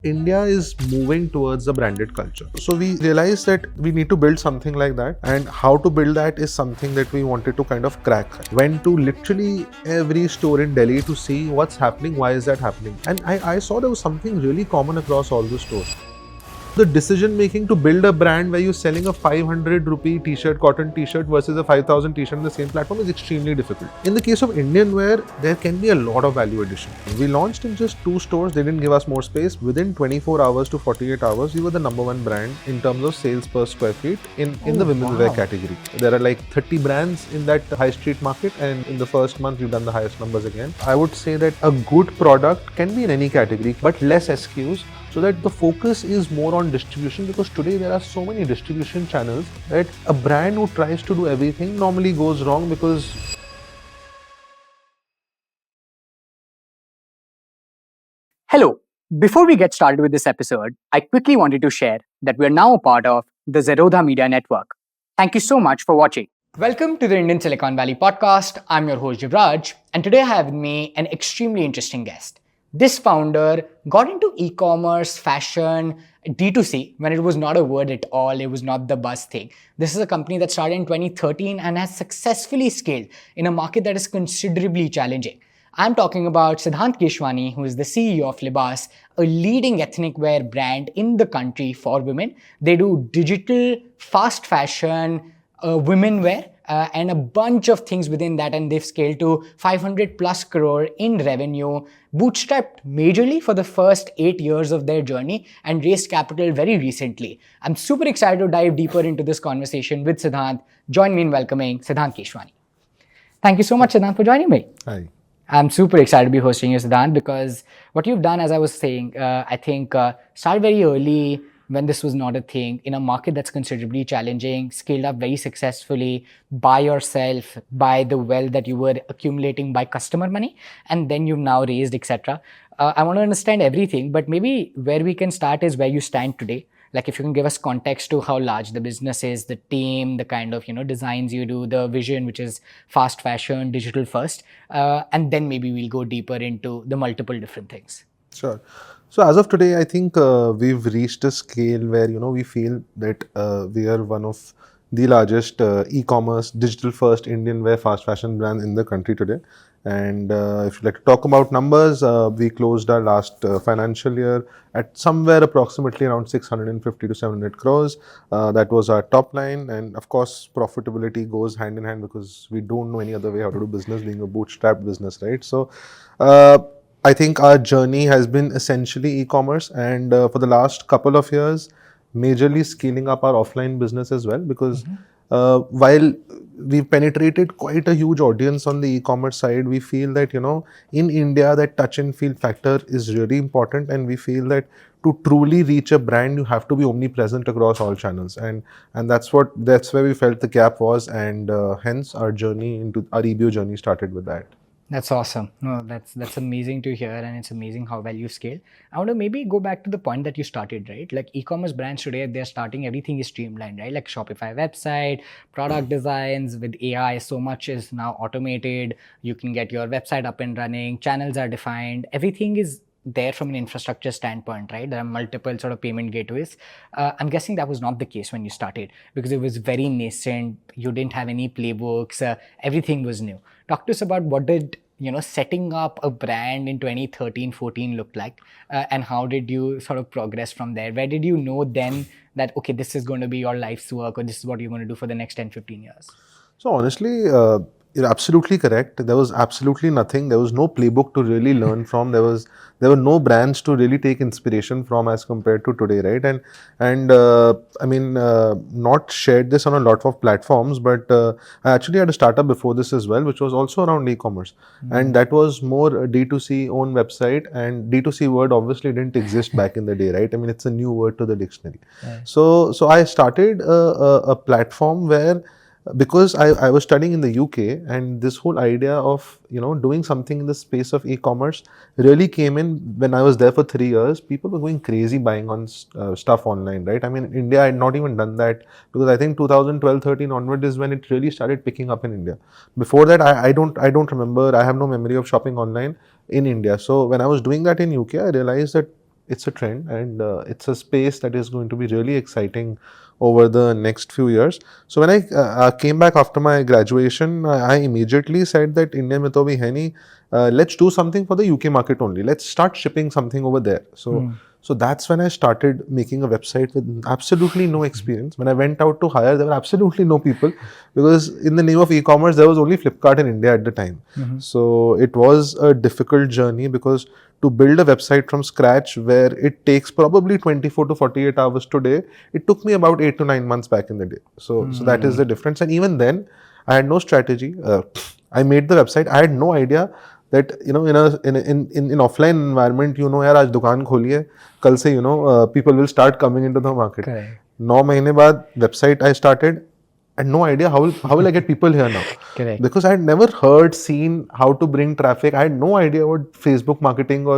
India is moving towards a branded culture. So we realized that we need to build something like that, and how to build that is something that we wanted to kind of crack. Went to literally every store in Delhi to see what's happening, why is that happening. And I saw there was something really common across all the stores. The decision making to build a brand where you're selling a 500 rupee t-shirt, cotton t-shirt versus a 5,000 t-shirt on the same platform is extremely difficult. In the case of Indian wear, there can be a lot of value addition. We launched in just 2 stores. They didn't give us more space. Within 24 hours to 48 hours, we were the number 1 brand in terms of sales per square feet in the women's wear category. There are like 30 brands in that high street market, and in the first month, we've done the highest numbers again. I would say that a good product can be in any category, but less SKUs, so that the focus is more on distribution, because today there are so many distribution channels that a brand who tries to do everything normally goes wrong. Because Hello. Before we get started with this episode, I quickly wanted to share that we are now a part of the Zerodha Media Network. Thank you so much for watching. Welcome to the Indian Silicon Valley podcast. I'm your host Jivraj, and today I have with me an extremely interesting guest. This founder got into e-commerce, fashion, D2C when it was not a word at all. It was not the buzz thing. This is a company that started in 2013 and has successfully scaled in a market that is considerably challenging. I'm talking about Sidhant Keshwani, who is the CEO of Libas, a leading ethnic wear brand in the country for women. They do digital, fast fashion, women wear, and a bunch of things within that, and they've scaled to 500 plus crore in revenue, bootstrapped majorly for the first 8 years of their journey, and raised capital very recently. I'm super excited to dive deeper into this conversation with Siddhant. Join me in welcoming Sidhant Keshwani. Thank you so much, Siddhant, for joining me. hi. I'm super excited to be hosting you, Siddhant, because what you've done, as I was saying, I think started very early when this was not a thing, in a market that's considerably challenging, scaled up very successfully by yourself, by the wealth that you were accumulating by customer money, and then you've now raised, etc. I want to understand everything, but maybe where we can start is where you stand today. Like, if you can give us context to how large the business is, the team, the kind of designs you do, the vision, which is fast fashion, digital first, and then maybe we'll go deeper into the multiple different things. Sure. So as of today, I think we've reached a scale where we feel that we are one of the largest e-commerce, digital-first Indian wear fast fashion brand in the country today. And if you'd like to talk about numbers, we closed our last financial year at somewhere approximately around 650 to 700 crores. That was our top line, and of course, profitability goes hand in hand, because we don't know any other way how to do business, being a bootstrapped business, right? So. I think our journey has been essentially e-commerce, and for the last couple of years, majorly scaling up our offline business as well, because while we've penetrated quite a huge audience on the e-commerce side, we feel that in India that touch and feel factor is really important, and we feel that to truly reach a brand, you have to be omnipresent across all channels, and that's where we felt the gap was, and hence our journey into our EBO journey started with that. That's awesome. No, that's amazing to hear, and it's amazing how well you scale. I want to maybe go back to the point that you started, right? Like, e-commerce brands today, they're starting, everything is streamlined, right? Like Shopify website, product designs with AI, so much is now automated. You can get your website up and running, channels are defined, everything is there from an infrastructure standpoint, right? There are multiple sort of payment gateways. I'm guessing that was not the case when you started, because it was very nascent. You didn't have any playbooks. Everything was new. Talk to us about what did setting up a brand in 2013-14 look like, and how did you sort of progress from there? Where did you know then that, okay, this is going to be your life's work, or this is what you're going to do for the next 10-15 years? So honestly, you're absolutely correct. There was absolutely nothing. There was no playbook to really learn from. There were no brands to really take inspiration from as compared to today, right? And I mean, not shared this on a lot of platforms, but I actually had a startup before this as well, which was also around e-commerce, and that was more a D2C own website. And D2C word obviously didn't exist back in the day, right? I mean, it's a new word to the dictionary. Right. So I started a platform where, because I was studying in the UK, and this whole idea of doing something in the space of e-commerce really came in when I was there for 3 years. People were going crazy buying on stuff online, right? I mean, in India I had not even done that, because I think 2012-13 onward is when it really started picking up in India. Before that, I don't remember. I have no memory of shopping online in India. So when I was doing that in UK, I realized that it's a trend, and it's a space that is going to be really exciting over the next few years. So when I came back after my graduation, I immediately said that India mein to abhi hai nahi, let's do something for the UK market only. Let's start shipping something over there. So that's when I started making a website with absolutely no experience. When I went out to hire, there were absolutely no people, because in the name of e-commerce, there was only Flipkart in India at the time. So it was a difficult journey, because to build a website from scratch where it takes probably 24 to 48 hours today, it took me about 8 to 9 months back in the day. So that is the difference. And even then, I had no strategy. I made the website. I had no idea that, you know, in offline environment, you know, यार आज दुकान खोली है, कल से, you know, people will start coming into the market. Correct. 9 महीने बाद website I started. I had no idea how will I get people here now. Correct. Because I had never seen how to bring traffic. I had no idea what Facebook marketing or,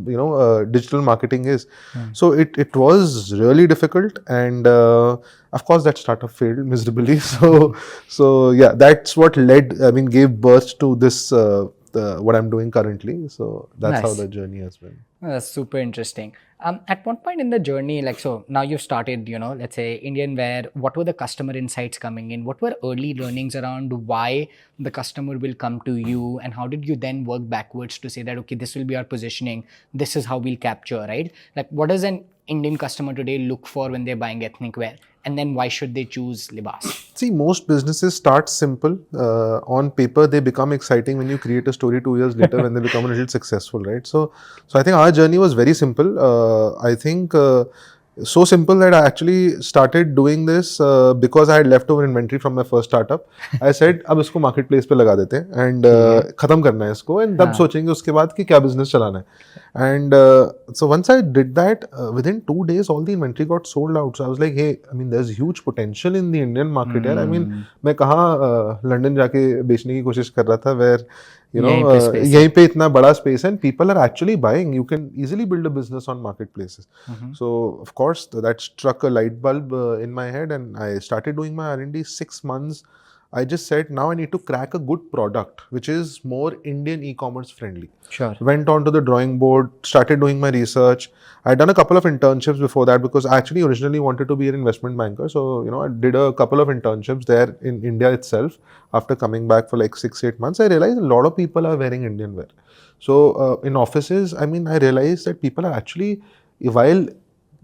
you know, digital marketing is. So it was really difficult, and of course that startup failed miserably. So yeah, that's what gave birth to this what I'm doing currently. So that's how Nice. the journey has been. That's super interesting. At what point in the journey, like, so now you've started, you know, let's say Indian wear, what were the customer insights coming in? What were early learnings around why the customer will come to you? And how did you then work backwards to say that, okay, this will be our positioning, this is how we'll capture, right? Like, what does an Indian customer today look for when they're buying ethnic wear? And then why should they choose Libas? See, most businesses start simple. On paper, they become exciting when you create a story 2 years later when they become a little successful, right? So I think our journey was very simple. I think so simple that I actually started doing this because I had leftover inventory from my first startup. I said, अब इसको marketplace पे लगा देते हैं and खत्म करना है इसको, and तब सोचेंगे उसके बाद कि क्या business चलाना है. And so once I did that, within 2 days, all the inventory got sold out. So I was like, hey, I mean, there's huge potential in the Indian market. यार, I mean, मैं कहाँ London जाके बेचने की कोशिश कर रहा था, where, you know, यहीं पे इतना बड़ा space है and people are actually buying. You can easily build a business on marketplaces. So of course that struck a light bulb in my head, and I started doing my R&D 6 months. I just said, now I need to crack a good product which is more Indian e-commerce friendly. Sure. Went on to the drawing board, started doing my research. I'd done a couple of internships before that, because I actually originally wanted to be an investment banker. So, you know, I did a couple of internships there in India itself. After coming back for like 6-8 months, I realized a lot of people are wearing Indian wear. So in offices, I mean, I realized that people are actually, while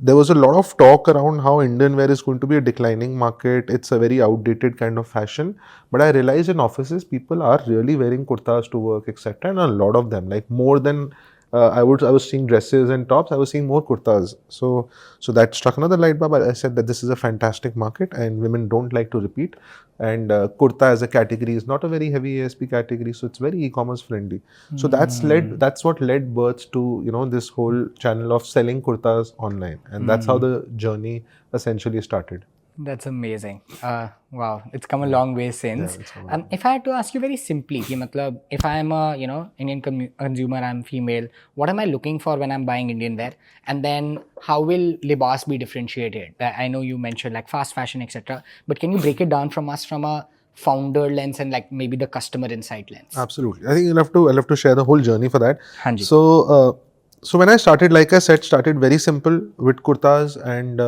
there was a lot of talk around how Indian wear is going to be a declining market, it's a very outdated kind of fashion. But I realized in offices, people are really wearing kurtas to work, etc. And a lot of them, like more than I was seeing dresses and tops, I was seeing more kurtas. So that struck another light bulb. I said that this is a fantastic market and women don't like to repeat. And kurta as a category is not a very heavy ASP category, so it's very e-commerce friendly. So that's what led birth to, you know, this whole channel of selling kurtas online, and that's how the journey essentially started. That's amazing. Wow, it's come a long way since. If I had to ask you very simply, कि मतलब, if I am a, you know, Indian consumer, I'm female, what am I looking for when I'm buying Indian wear? And then how will Libas be differentiated? I know you mentioned like fast fashion, etc. But can you break it down from us from a founder lens and like maybe the customer insight lens? Absolutely. I think I'll have to share the whole journey for that. Hanji. So when I started, like I said, started very simple with kurtas, and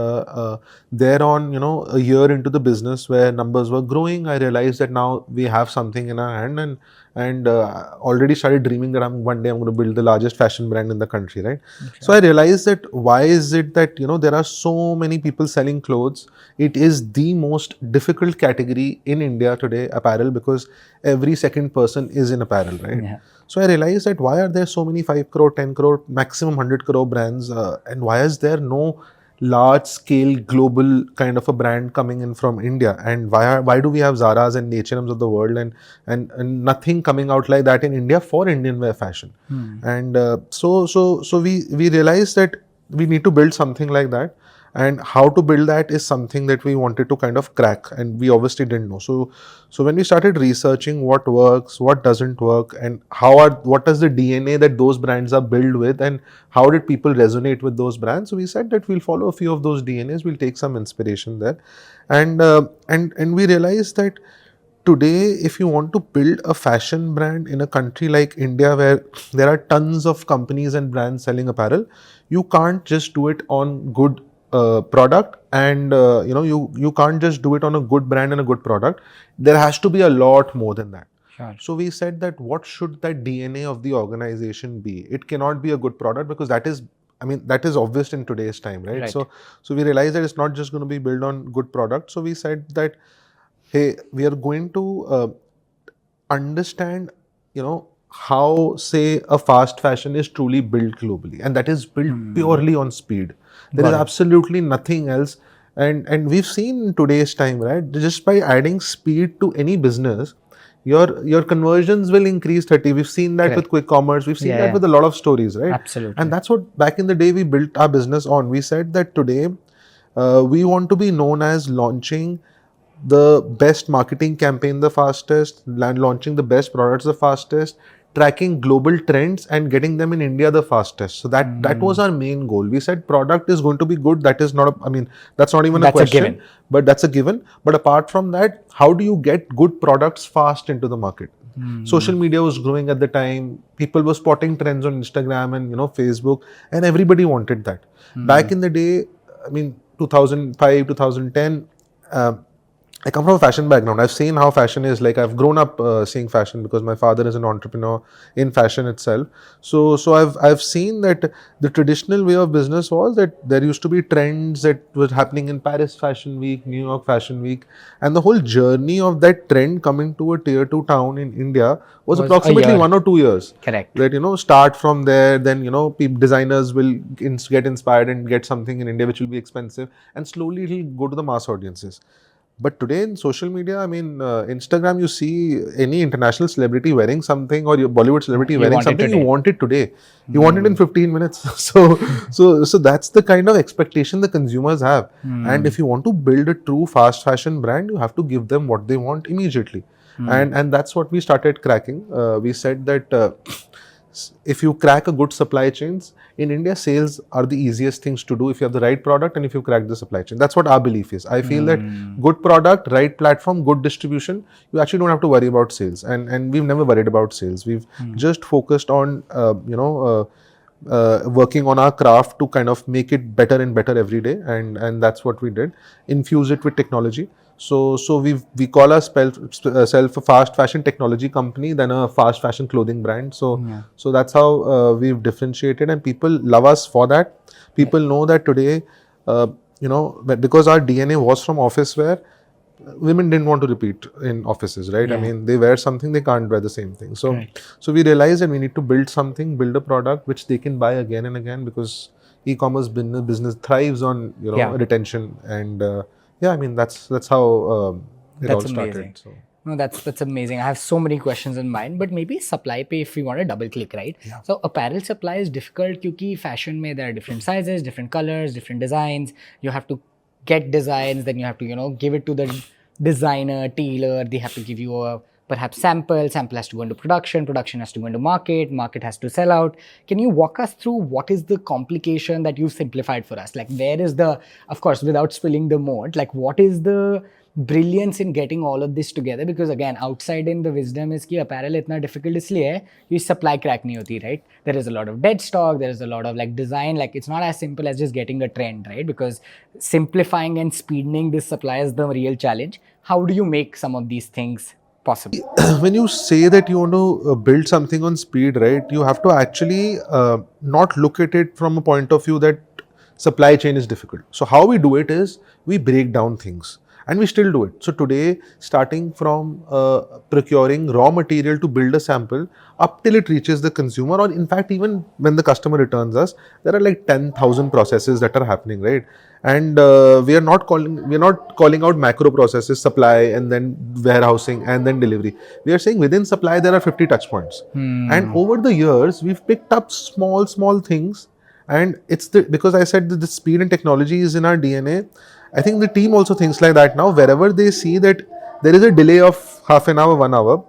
thereon, you know, a year into the business where numbers were growing, I realized that now we have something in our hand, and already started dreaming that one day I'm going to build the largest fashion brand in the country, right? Okay. So I realized that why is it that, you know, there are so many people selling clothes? It is the most difficult category in India today, apparel, because every second person is in apparel, right? Yeah. So I realized that why are there so many 5 crore, 10 crore, maximum 100 crore brands, and why is there no large scale global kind of a brand coming in from India, and why do we have Zara's and H&M's of the world and nothing coming out like that in India for Indian wear fashion? And so we realized that we need to build something like that. And how to build that is something that we wanted to kind of crack, and we obviously didn't know. So when we started researching what works, what doesn't work, and what is the DNA that those brands are built with, and how did people resonate with those brands, so we said that we'll follow a few of those DNAs, we'll take some inspiration there, and we realized that today, if you want to build a fashion brand in a country like India, where there are tons of companies and brands selling apparel, you can't just do it on good product, and you can't just do it on a good brand and a good product. There has to be a lot more than that. Sure. So we said that what should that DNA of the organization be? It cannot be a good product, because that is, I mean, that is obvious in today's time, right? Right. So we realized that it's not just going to be built on good product. So we said that, hey, we are going to understand, how, say, a fast fashion is truly built globally, and that is built purely on speed. There is Got it. absolutely nothing else. And we've seen in today's time, right, just by adding speed to any business, your conversions will increase 30. We've seen that with quick commerce. We've seen that with a lot of stories, right? Absolutely. And that's what back in the day we built our business on. We said that today we want to be known as launching the best marketing campaign the fastest, launching the best products the fastest, tracking global trends and getting them in India the fastest. So that was our main goal. We said product is going to be good. That is not, that's not even a question. Given. But that's a given. But apart from that, how do you get good products fast into the market? Social media was growing at the time. People were spotting trends on Instagram and Facebook, and everybody wanted that. Back in the day, 2005, 2010. I come from a fashion background. I've seen how fashion is. Like, I've grown up seeing fashion because my father is an entrepreneur in fashion itself. So I've seen that the traditional way of business was that there used to be trends that were happening in Paris Fashion Week, New York Fashion Week, and the whole journey of that trend coming to a tier 2 town in India was approximately 1 or 2 years. Correct. That start from there, then designers will get inspired and get something in India which will be expensive, and slowly it'll go to the mass audiences. But today in social media, Instagram, you see any international celebrity wearing something, or your Bollywood celebrity wearing something, you want it today. You want it in 15 minutes. So that's the kind of expectation the consumers have. And if you want to build a true fast fashion brand, you have to give them what they want immediately. And that's what we started cracking. We said that if you crack a good supply chains, in India, sales are the easiest things to do if you have the right product and if you crack the supply chain. That's what our belief is. I feel that good product, right platform, good distribution, you actually don't have to worry about sales. And we've never worried about sales. We've just focused on, working on our craft to kind of make it better and better every day. And that's what we did. Infuse it with technology. So we call ourselves a fast fashion technology company than a fast fashion clothing brand. So that's how we've differentiated, and people love us for that. People know that today, because our DNA was from office wear, women didn't want to repeat in offices, right? They wear something, they can't wear the same thing. So we realized that we need to build a product which they can buy again and again, because e-commerce business thrives on retention. And that's how it all started. Amazing. No, that's amazing. I have so many questions in mind, but maybe supply pay, if we want to double click, right? So apparel supply is difficult because fashion mein there are different sizes, different colors, different designs. You have to get designs, then you have to give it to the designer, tailor. They have to give you a perhaps sample has to go into production has to go into market has to sell out. Can you walk us through what is the complication that you've simplified for us? Like, where is the, of course, without spilling the moat, like what is the brilliance in getting all of this together? Because again, outside in the wisdom is कि apparel इतना difficult इसलिए है कि supply crack नहीं होती, right? There is a lot of dead stock, there is a lot of like design, like it's not as simple as just getting a trend, right? Because simplifying and speeding this supply is the real challenge. How do you make some of these things possible? When you say that you want to build something on speed, right, you have to actually not look at it from a point of view that supply chain is difficult. So how we do it is we break down things. And we still do it. So today, starting from procuring raw material to build a sample up till it reaches the consumer, or in fact, even when the customer returns us, there are like 10,000 processes that are happening, right? And we are not calling out macro processes, supply and then warehousing and then delivery. We are saying within supply there are 50 touch points. And over the years, we've picked up small things. And it's because I said that the speed and technology is in our DNA. I think the team also thinks like that now. Wherever they see that there is a delay of half an hour, 1 hour,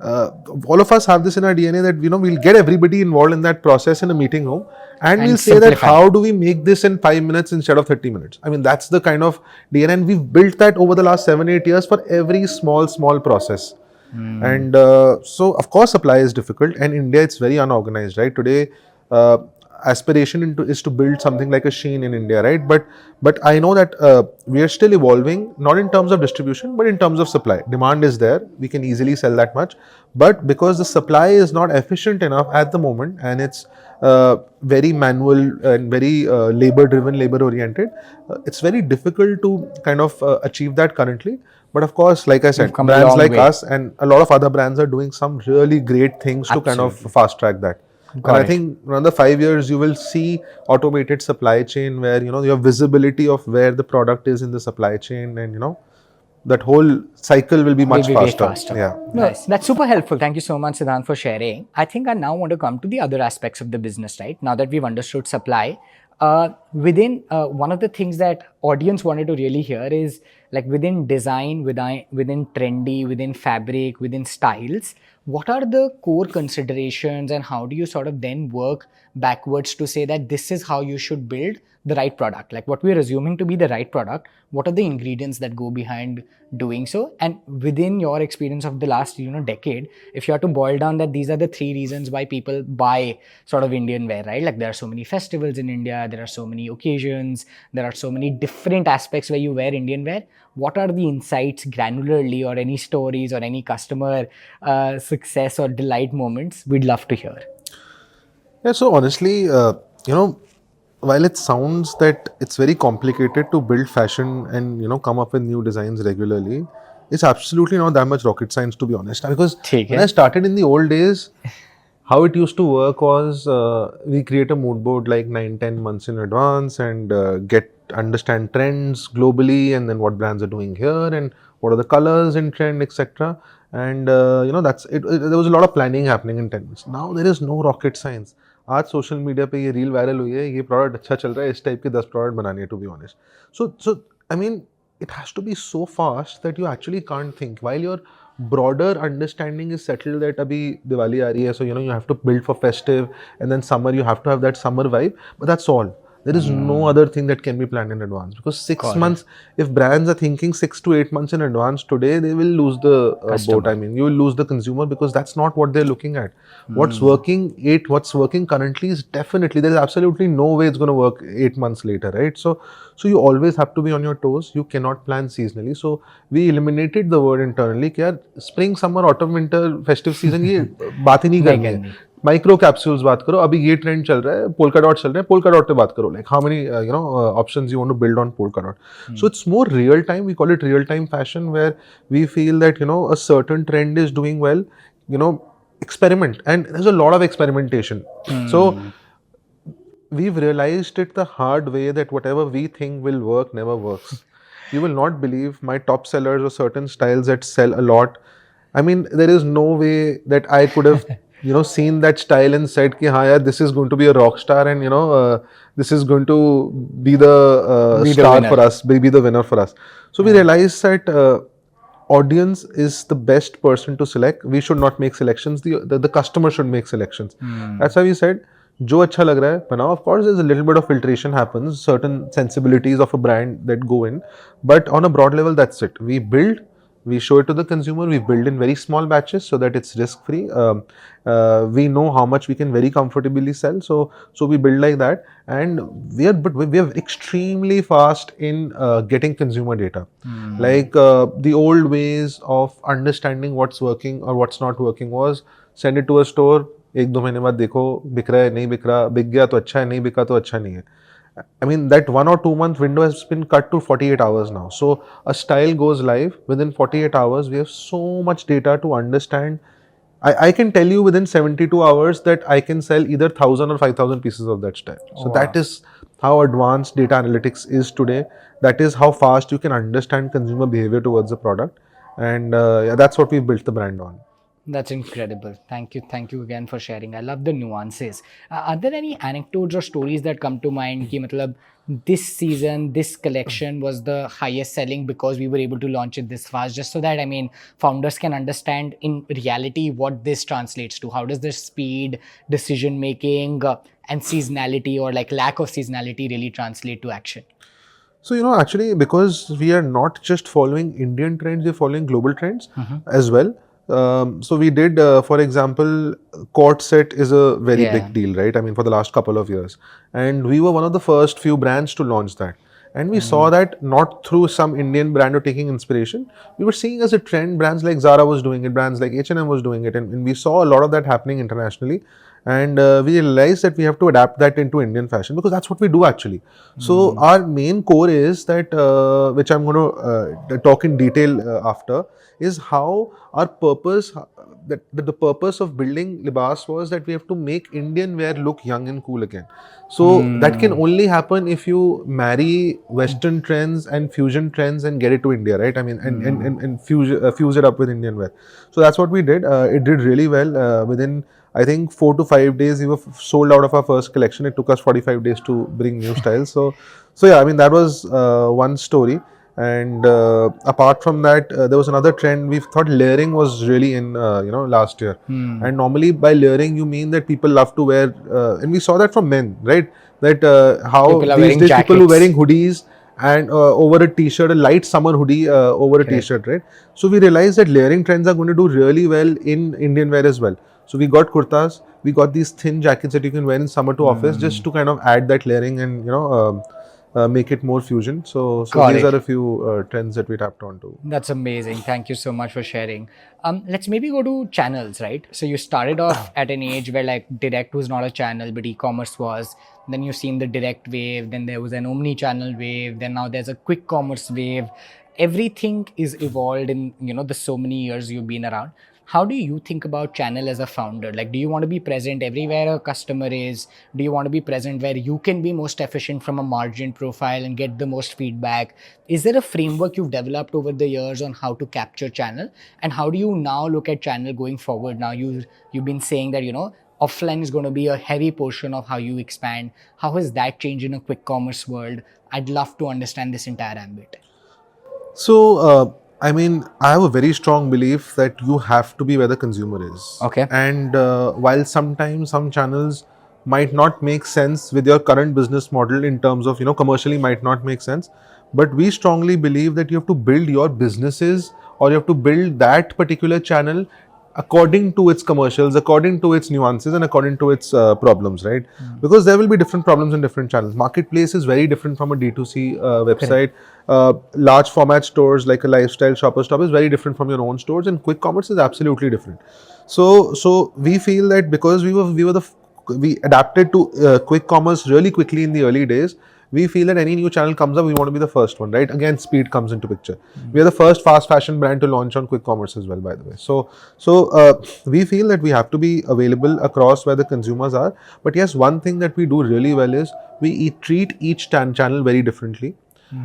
uh, all of us have this in our DNA that we'll get everybody involved in that process in a meeting room, and we'll And say that simplify. how do we make this in 5 minutes instead of 30 minutes. I mean, that's the kind of DNA, and we've built that over the last 7-8 years for every small process. And so of course supply is difficult, and India, it's very unorganized, right? Today aspiration is to build something like a Sheen in India, right? But I know that we are still evolving, not in terms of distribution but in terms of supply. Demand is there, we can easily sell that much, but because the supply is not efficient enough at the moment, and it's very manual and very labor driven, labor oriented, it's very difficult to kind of achieve that currently. But of course, like I We've said, come a brands long like way. us and a lot of other brands are doing some really great things to kind of Absolutely. fast track that. And Got I it. think another 5 years, you will see automated supply chain where your visibility of where the product is in the supply chain, and that whole cycle will be Will much be way faster. faster. Yeah. Nice. That's super helpful. Thank you so much, Siddhant, for sharing. I think I now want to come to the other aspects of the business, right? Now that we've understood supply, within one of the things that audience wanted to really hear is like within design, within trendy, within fabric, within styles, what are the core considerations and how do you sort of then work backwards to say that this is how you should build the right product? Like what we're assuming to be the right product, what are the ingredients that go behind doing so? And within your experience of the last decade, if you have to boil down that these are the three reasons why people buy sort of Indian wear, right? Like there are so many festivals in India, there are so many occasions, there are so many different aspects where you wear Indian wear. What are the insights granularly, or any stories or any customer success or delight moments we'd love to hear? Yeah, so honestly, while it sounds that it's very complicated to build fashion and come up with new designs regularly, it's absolutely not that much rocket science, to be honest. Because ठीक when I है. started in the old days, how it used to work was we create a mood board like 9-10 months in advance, and get understand trends globally, and then what brands are doing here, and what are the colors in trend, etc. And that's it, there was a lot of planning happening in 10 months. Now there is no rocket science. आज social media पे ये reel viral हुई है, ये product अच्छा चल रहा है, इस टाइप के 10 प्रोडक्ट बनाने हैं, to be honest. So I mean it has to be so fast that you actually can't think, while your broader understanding is settled that abhi Diwali aa rahi hai, so you have to build for festive, and then summer you have to have that summer vibe, but that's all. There is no other thing that can be planned in advance, because six Got it. months, if brands are thinking 6 to 8 months in advance today, they will lose the boat. Customer. I mean, you will lose the consumer, because that's not what they're looking at. What's working currently is definitely, there's absolutely no way it's going to work 8 months later, right? So you always have to be on your toes. You cannot plan seasonally. So we eliminated the word internally कि यार spring, summer, autumn, winter, festive season ये बात ही नहीं नहीं करनी करनी. है. Micro capsules बात करो, अभी ये ट्रेंड चल रहा है, पोल्का डॉट चल रहे हैं, पोल्का डॉट पे बात करो. Like how many options you want to build on polka dot. So it's more real time, we call it real time fashion, where we feel that a certain trend is doing well, experiment, and there's a lot of experimentation. So we've realized it the hard way that whatever we think will work never works. You will not believe my top sellers or certain styles that sell a lot. I mean, there is no way that I could have, seen that style and said, "Ki, haan, yaar, this is going to be a rock star, and this is going to be the Be the star winner. for us, be the winner for us." So we realized that audience is the best person to select. We should not make selections. The customer should make selections. That's why we said, जो अच्छा लग रहा है बनाओ. Of course, there's a little bit of filtration happens, certain sensibilities of a brand that go in, but on a broad level, that's it. We build, we show it to the consumer. We build in very small batches so that it's risk free. We know how much we can very comfortably sell, so we build like that, and we are extremely fast in getting consumer data. Like the old ways of understanding what's working or what's not working was send it to a store, 1-2 महीने बाद देखो बिक रहा है नहीं बिक रहा, बिक गया तो अच्छा है, नहीं बिका तो अच्छा नहीं है. I mean, that 1 or 2 month window has been cut to 48 hours now. So a style goes live within 48 hours. We have so much data to understand. I can tell you within 72 hours that I can sell either 1,000 or 5,000 pieces of that style. So that is how advanced data analytics is today. That is how fast you can understand consumer behavior towards the product. And yeah, that's what we built the brand on. That's incredible. Thank you again for sharing. I love the nuances. Are there any anecdotes or stories that come to mind? Ki, matlab, this season, this collection was the highest selling because we were able to launch it this fast. Just so that I mean, founders can understand in reality what this translates to. How does the speed, decision making, and seasonality or like lack of seasonality really translate to action? So, actually, because we are not just following Indian trends, we're following global trends as well. So we did, for example, court set is a very Yeah. big deal, right? I mean, for the last couple of years. And we were one of the first few brands to launch that. And we saw that not through some Indian brand or taking inspiration. We were seeing as a trend, brands like Zara was doing it, brands like H&M was doing it. And we saw a lot of that happening internationally. And we realized that we have to adapt that into Indian fashion because that's what we do actually. So our main core is that, which I'm going to talk in detail after, is how our purpose, that the purpose of building Libas was that we have to make Indian wear look young and cool again. So that can only happen if you marry Western trends and fusion trends and get it to India, right? I mean, and fuse it up with Indian wear. So that's what we did. It did really well. Within, I think, 4 to 5 days, we were sold out of our first collection. It took us 45 days to bring new styles. So yeah, I mean, that was one story. And apart from that, there was another trend. We thought layering was really in, last year. And normally by layering, you mean that people love to wear, and we saw that from men, right? That how People are these wearing days people are jackets. wearing hoodies and over a t-shirt, a light summer hoodie over a t-shirt, right? So we realized that layering trends are going to do really well in Indian wear as well. So we got kurtas, we got these thin jackets that you can wear in summer to office, just to kind of add that layering and make it more fusion. So Got these it. are a few trends that we tapped onto. That's amazing. Thank you so much for sharing. Let's maybe go to channels, right? So you started off at an age where like direct was not a channel, but e-commerce was. Then you've seen the direct wave. Then there was an omni-channel wave. Then now there's a quick commerce wave. Everything is evolved in the so many years you've been around. How do you think about channel as a founder? Like, do you want to be present everywhere a customer is? Do you want to be present where you can be most efficient from a margin profile and get the most feedback? Is there a framework you've developed over the years on how to capture channel? And how do you now look at channel going forward? Now you've been saying that offline is going to be a heavy portion of how you expand. How has that changed in a quick commerce world? I'd love to understand this entire ambit. So, I mean, I have a very strong belief that you have to be where the consumer is. Okay. And while sometimes some channels might not make sense with your current business model in terms of, commercially might not make sense, but we strongly believe that you have to build your businesses or you have to build that particular channel according to its commercials, according to its nuances, and according to its problems, right? Because there will be different problems in different channels. Marketplace is very different from a D2C website. Large format stores like a lifestyle shopper stop is very different from your own stores, and quick commerce is absolutely different. So we feel that because we adapted to quick commerce really quickly in the early days. We feel that any new channel comes up, we want to be the first one, right? Again, speed comes into picture. We are the first fast fashion brand to launch on quick commerce as well, by the way. So we feel that we have to be available across where the consumers are. But yes, one thing that we do really well is we treat each channel very differently.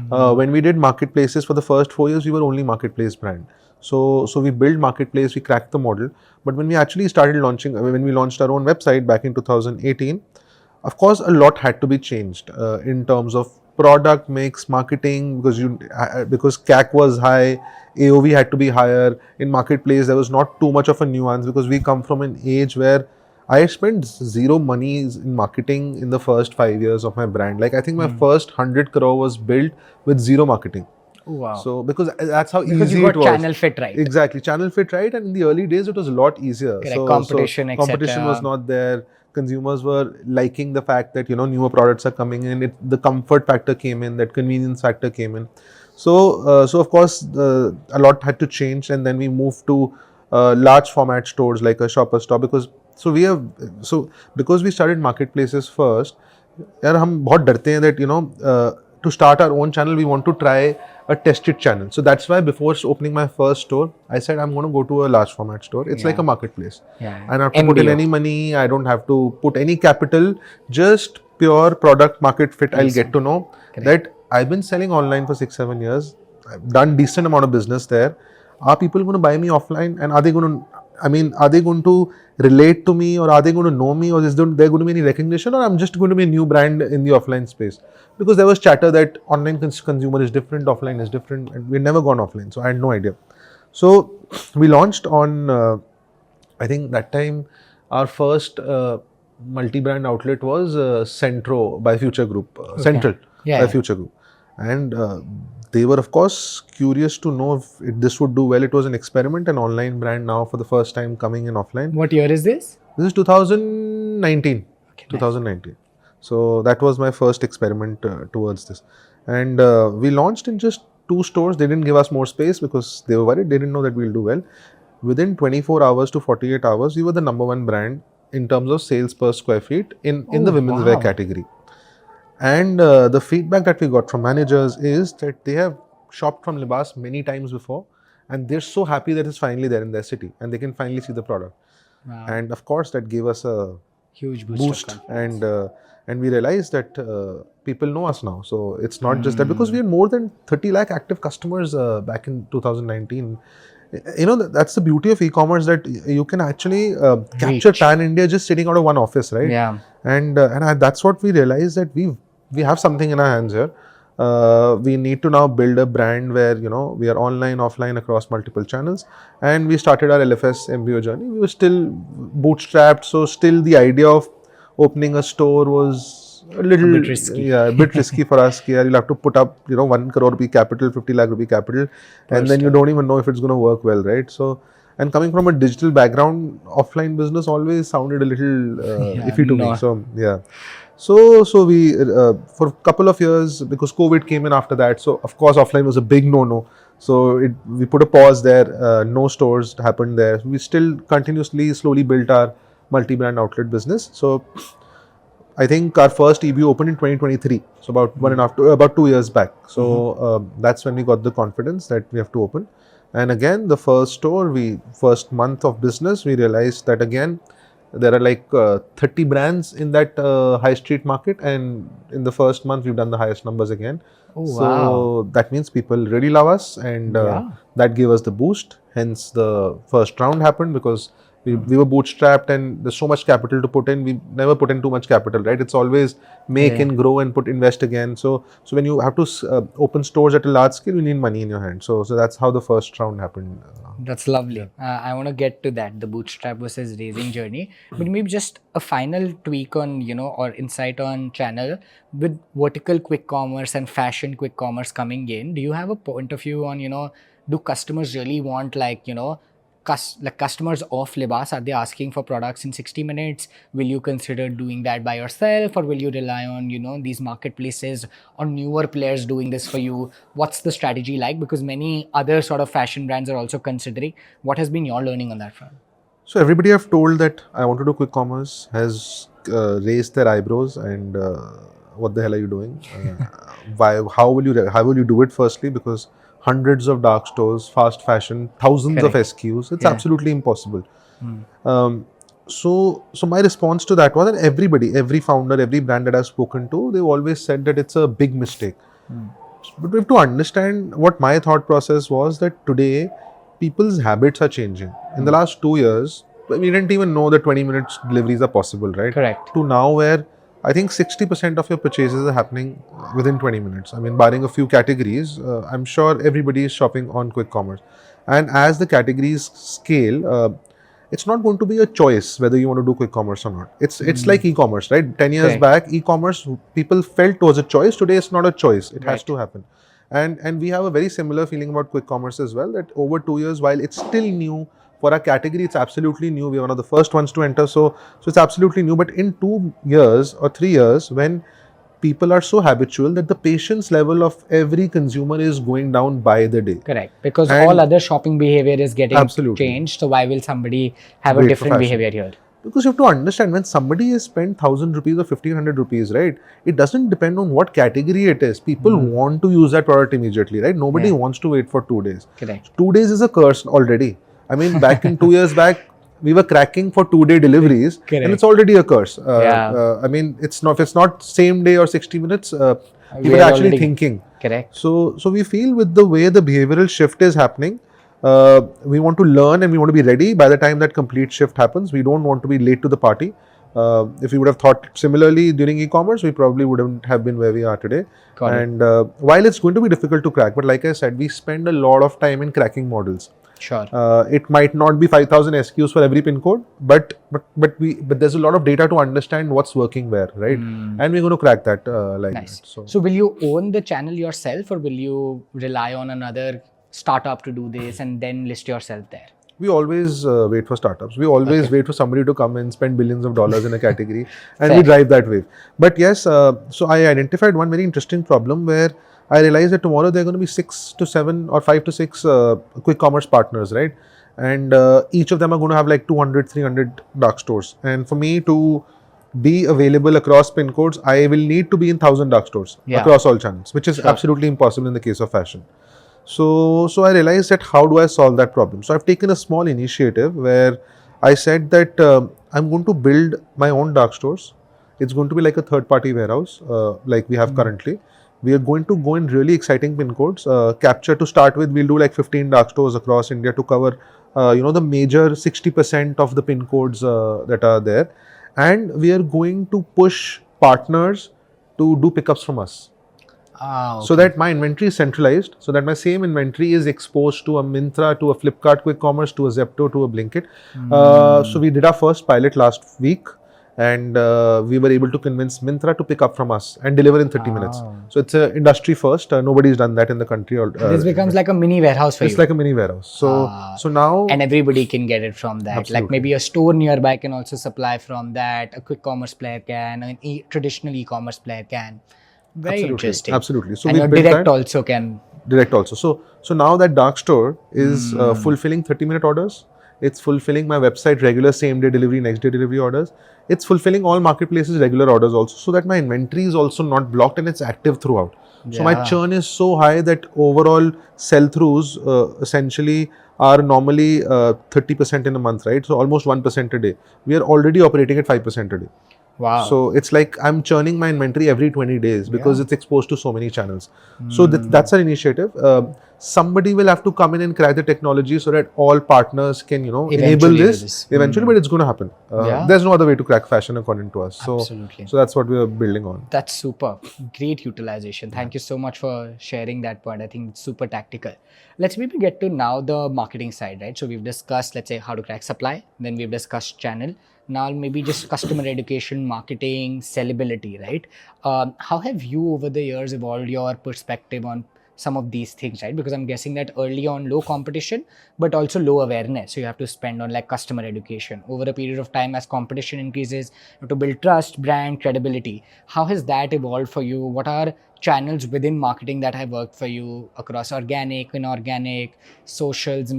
When we did marketplaces for the first 4 years, we were only marketplace brand. So we built marketplace, we cracked the model. But when we actually started launching, when we launched our own website back in 2018, of course, a lot had to be changed in terms of product mix, marketing, because CAC was high, AOV had to be higher. In marketplace, there was not too much of a nuance because we come from an age where I spent zero money in marketing in the first 5 years of my brand. Like I think my first 100 crore was built with zero marketing. Wow. So because that's how Because easy you it got was. channel fit right. Exactly, channel fit right, and in the early days it was a lot easier. Correct. Competition, so etc. competition was not there. Consumers were liking the fact that newer products are coming in. The comfort factor came in, that convenience factor came in. So of course a lot had to change, and then we moved to large format stores like a shopper stop because we started marketplaces first. यार हम बहुत डरते हैं that to start our own channel we want to try a tested channel. So that's why before opening my first store, I said I'm going to go to a large format store. It's like a marketplace. Yeah. I don't have to put in any money. I don't have to put any capital. Just pure product market fit. I'll get to know that I've been selling online for 6-7 years. I've done decent amount of business there. Are people going to buy me offline, and are they going to I mean, are they going to relate to me, or are they going to know me, or is there going to be any recognition, or I'm just going to be a new brand in the offline space? Because there was chatter that online consumer is different, offline is different, and we'd never gone offline, so I had no idea. So we launched on, I think that time, our first multi-brand outlet was Centro by Future Group, Central by Future Group, and they were of course curious to know if this would do well. It was an experiment, an online brand now for the first time coming in offline. What year is this? This is 2019. Okay, 2019. Nice. So that was my first experiment towards this, and we launched in just 2 stores. They didn't give us more space because they were worried. They didn't know that we'll do well. Within 24 hours to 48 hours, we were the number 1 brand in terms of sales per square feet in the women's wear category. And the feedback that we got from managers is that they have shopped from Libas many times before, and they're so happy that it's finally there in their city and they can finally see the product. Wow. And of course, that gave us a huge boost. And we realized that people know us now. So it's not just that, because we had more than 30 lakh active customers back in 2019. You know, that's the beauty of e-commerce, that you can actually capture pan India just sitting out of one office, right? Yeah. And that's what we realized, that we have something in our hands here. We need to now build a brand where, you know, we are online, offline, across multiple channels. And we started our LFS MBO journey. We were still bootstrapped, so still the idea of opening a store was a bit risky. Yeah, a bit risky for us. You'll have to put up, you know, 1 crore rupee capital, 50 lakh rupee capital, and then you don't even know if it's going to work well, right? So, and coming from a digital background, offline business always sounded a little iffy to me. So, yeah. So we, for a couple of years, because COVID came in after that, so of course offline was a big no-no. So we put a pause there, no stores happened there. We still continuously, slowly built our multi-brand outlet business. So I think our first EBO opened in 2023, so about 2 years back. So that's when we got the confidence that we have to open. And again, the first store, first month of business, we realized that again, there are like 30 brands in that high street market, and in the first month we've done the highest numbers again. Oh, so wow. That means people really love us, and that gave us the boost. Hence the first round happened, because we were bootstrapped and there's so much capital to put in. We never put in too much capital, right? It's always make and grow and invest again. So when you have to open stores at a large scale, you need money in your hand. So that's how the first round happened. That's lovely. I want to get to that, the bootstrap versus raising journey. But maybe just a final tweak on, you know, or insight on channel with vertical quick commerce and fashion quick commerce coming in. Do you have a point of view on, you know, do customers really want, like, you know, customers of Libas, are they asking for products in 60 minutes? Will you consider doing that by yourself, or will you rely on, you know, these marketplaces or newer players doing this for you? What's the strategy like? Because many other sort of fashion brands are also considering. What has been your learning on that front? So everybody I've told that I want to do quick commerce has raised their eyebrows and what the hell are you doing? How will you do it? Firstly, because hundreds of dark stores, fast fashion, thousands of SKUs. It's absolutely impossible. So my response to that was, and every founder, every brand that I've spoken to, they've always said that it's a big mistake. But we have to understand what my thought process was, that today people's habits are changing. In the last 2 years, we didn't even know that 20 minutes deliveries are possible, right? Correct. To now where I think 60% of your purchases are happening within 20 minutes. I mean, barring a few categories, I'm sure everybody is shopping on quick commerce. And as the categories scale, it's not going to be a choice whether you want to do quick commerce or not. It's like e-commerce, right? 10 years back, e-commerce, people felt was a choice. Today, it's not a choice. It has to happen. And we have a very similar feeling about quick commerce as well, that over 2 years, while it's still new, for our category, it's absolutely new. We are one of the first ones to enter. So it's absolutely new. But in 2 years or 3 years, when people are so habitual that the patience level of every consumer is going down by the day. Correct. Because all other shopping behavior is getting changed. So why will somebody have a different behavior here? Because you have to understand, when somebody has spent 1,000 rupees or 1,500 rupees, right? It doesn't depend on what category it is. People want to use that product immediately, right? Nobody wants to wait for 2 days. Correct. 2 days is a curse already. I mean, back in 2 years back, we were cracking for 2-day deliveries, and it's already a curse. I mean, if it's not same day or 60 minutes, people are actually thinking. Correct. So we feel with the way the behavioral shift is happening, We want to learn and we want to be ready by the time that complete shift happens. We don't want to be late to the party. If we would have thought similarly during e-commerce, we probably wouldn't have been where we are today. Got it. And while it's going to be difficult to crack, but like I said, we spend a lot of time in cracking models. Sure. It might not be 5,000 SKUs for every pin code, but there's a lot of data to understand what's working where, right? And we're going to crack that like Nice. that. So will you own the channel yourself, or will you rely on another startup to do this and then list yourself there? We always wait for startups. We always wait for somebody to come and spend billions of dollars in a category, and we drive that wave. But yes, so I identified one very interesting problem where I realized that tomorrow there are going to be 6 to 7 or 5 to 6 quick commerce partners, right? And each of them are going to have like 200, 300 dark stores. And for me to be available across pin codes, I will need to be in 1,000 dark stores across all channels, which is absolutely impossible in the case of fashion. So I realized that how do I solve that problem? So I've taken a small initiative where I said that I'm going to build my own dark stores. It's going to be like a third-party warehouse, like we have currently. We are going to go in really exciting pin codes. Capture to start with, we'll do like 15 dark stores across India to cover, the major 60% of the pin codes that are there. And we are going to push partners to do pickups from us. Okay. So that my inventory is centralized, so that my same inventory is exposed to a Myntra, to a Flipkart Quick Commerce, to a Zepto, to a Blinkit. So we did our first pilot last week, and we were able to convince Myntra to pick up from us and deliver in 30 minutes. So it's an industry first. Nobody's done that in the country. This becomes like a mini warehouse for you. It's like a mini warehouse. So now... And everybody can get it from that. Absolutely. Like maybe a store nearby can also supply from that. A quick commerce player can. An traditional e-commerce player can. Very interesting. Absolutely. So and your direct also can. Direct also. So now that dark store is fulfilling 30-minute orders. It's fulfilling my website regular same-day delivery, next-day delivery orders. It's fulfilling all marketplaces regular orders also, so that my inventory is also not blocked and it's active throughout. So my churn is so high that overall sell-throughs essentially are normally 30% in a month, right? So almost 1% a day. We are already operating at 5% a day. Wow. So it's like I'm churning my inventory every 20 days because it's exposed to so many channels. So that's an initiative. Somebody will have to come in and crack the technology so that all partners can, enable this eventually, but it's going to happen. There's no other way to crack fashion according to us. So that's what we are building on. That's super. Great utilization. Thank you so much for sharing that point. I think it's super tactical. Let's maybe get to now the marketing side, right? So we've discussed, let's say, how to crack supply. Then we've discussed channel. Now maybe just customer education, marketing, sellability, right? How have you over the years evolved your perspective on some of these things, right? Because I'm guessing that early on low competition, but also low awareness. So you have to spend on like customer education. Over a period of time as competition increases, you have to build trust, brand, credibility. How has that evolved for you? What are channels within marketing that have worked for you across organic, inorganic, socials,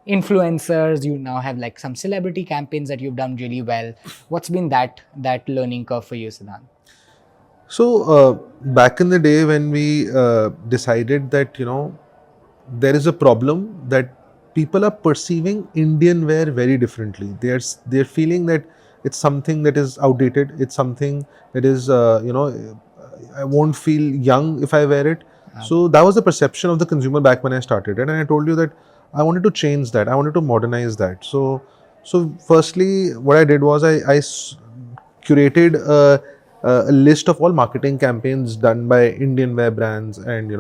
influencers? You now have like some celebrity campaigns that you've done really well. What's been that learning curve for you, Siddhant? So back in the day when we decided that there is a problem that people are perceiving Indian wear very differently. They're feeling that it's something that is outdated. It's something that is I won't feel young if I wear it. So that was the perception of the consumer back when I started, and I told you that I wanted to change that. I wanted to modernize that. So firstly, what I did was I curated a list of all marketing campaigns done by Indian wear brands, and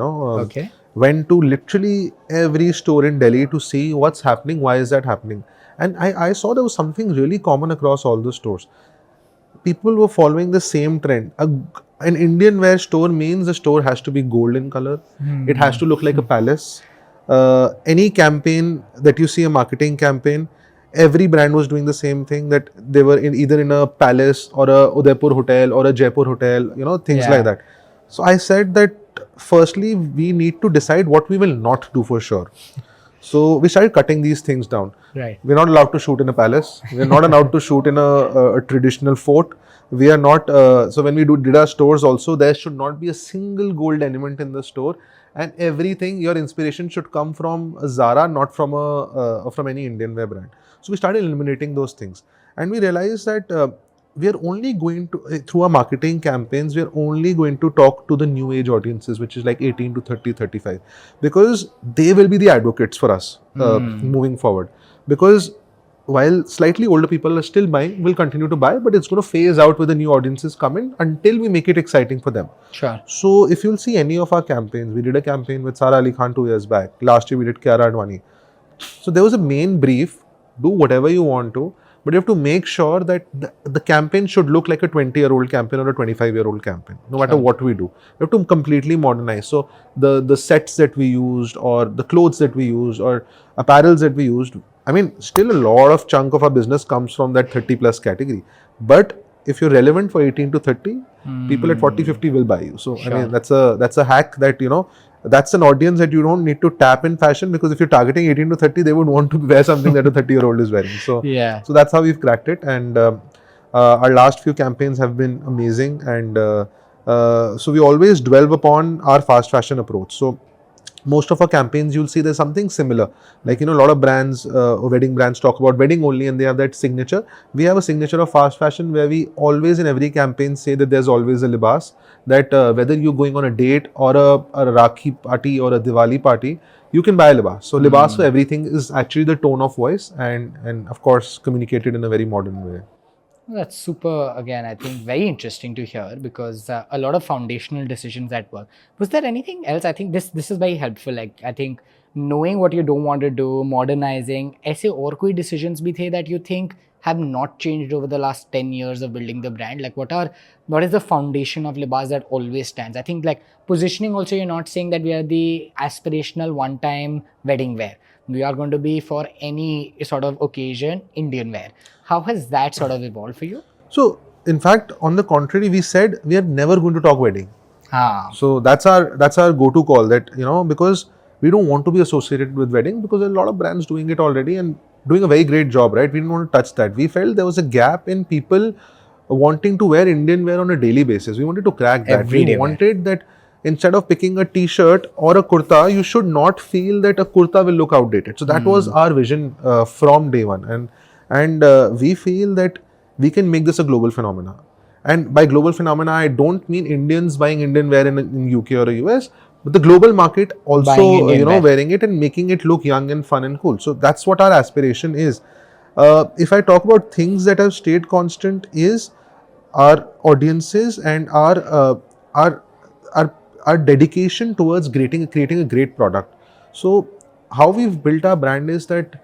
went to literally every store in Delhi to see what's happening, why is that happening. And I saw there was something really common across all the stores. People were following the same trend. An Indian wear store means the store has to be gold in color. It has to look like a palace. Any campaign that you see, a marketing campaign, every brand was doing the same thing, that they were either in a palace or a Udaipur hotel or a Jaipur hotel, things like that. So I said that firstly, we need to decide what we will not do for sure. So we started cutting these things down. Right. We're not allowed to shoot in a palace. We're not allowed to shoot in a traditional fort. We are not, so when we did our stores also, there should not be a single gold element in the store. And everything, your inspiration should come from Zara, not from any Indian wear brand. So we started eliminating those things. And we realized that we are only going to, through our marketing campaigns, we are only going to talk to the new age audiences, which is like 18 to 30, 35, because they will be the advocates for us moving forward. Because while slightly older people are still buying, will continue to buy, but it's going to phase out with the new audiences come in until we make it exciting for them. Sure. So if you'll see any of our campaigns, we did a campaign with Sara Ali Khan 2 years back. Last year we did Kiara Advani. So there was a main brief, do whatever you want to, but you have to make sure that the campaign should look like a 20-year-old campaign or a 25-year-old campaign, no matter what we do. We have to completely modernize. So the sets that we used, or the clothes that we used, or apparels that we used, I mean, still a lot of chunk of our business comes from that 30 plus category. But if you're relevant for 18 to 30, people at 40, 50 will buy you. So, I mean, that's a hack that, that's an audience that you don't need to tap in fashion, because if you're targeting 18 to 30, they would want to wear something that a 30-year-old is wearing. So, so that's how we've cracked it. And our last few campaigns have been amazing. And so we always dwell upon our fast fashion approach. So most of our campaigns, you'll see there's something similar. Like, a lot of brands, wedding brands talk about wedding only, and they have that signature. We have a signature of fast fashion where we always in every campaign say that there's always a libas, that whether you're going on a date or a Rakhi party or a Diwali party, you can buy a libas. So libas for everything is actually the tone of voice, and of course communicated in a very modern way. That's super, again, I think very interesting to hear, because a lot of foundational decisions at work. Was there anything else? I think this is very helpful. Like, I think knowing what you don't want to do, modernizing, ऐसे और कोई decisions भी थे that you think have not changed over the last 10 years of building the brand? Like, what is the foundation of Libas that always stands? I think, like, positioning also, you're not saying that we are the aspirational one-time wedding wear. We are going to be for any sort of occasion Indian wear. How has that sort of evolved for you? So, in fact, on the contrary, we said we are never going to talk wedding. So that's our go-to call, that, because we don't want to be associated with wedding, because there are a lot of brands doing it already and doing a very great job, right? We didn't want to touch that. We felt there was a gap in people wanting to wear Indian wear on a daily basis. We wanted to crack that. We wanted that instead of picking a t-shirt or a kurta, you should not feel that a kurta will look outdated. So that was our vision from day one. And we feel that we can make this a global phenomena. And by global phenomena, I don't mean Indians buying Indian wear in UK or US, but the global market also, wearing it and making it look young and fun and cool. So that's what our aspiration is. If I talk about things that have stayed constant, is our audiences and our dedication towards creating a great product. So how we've built our brand is that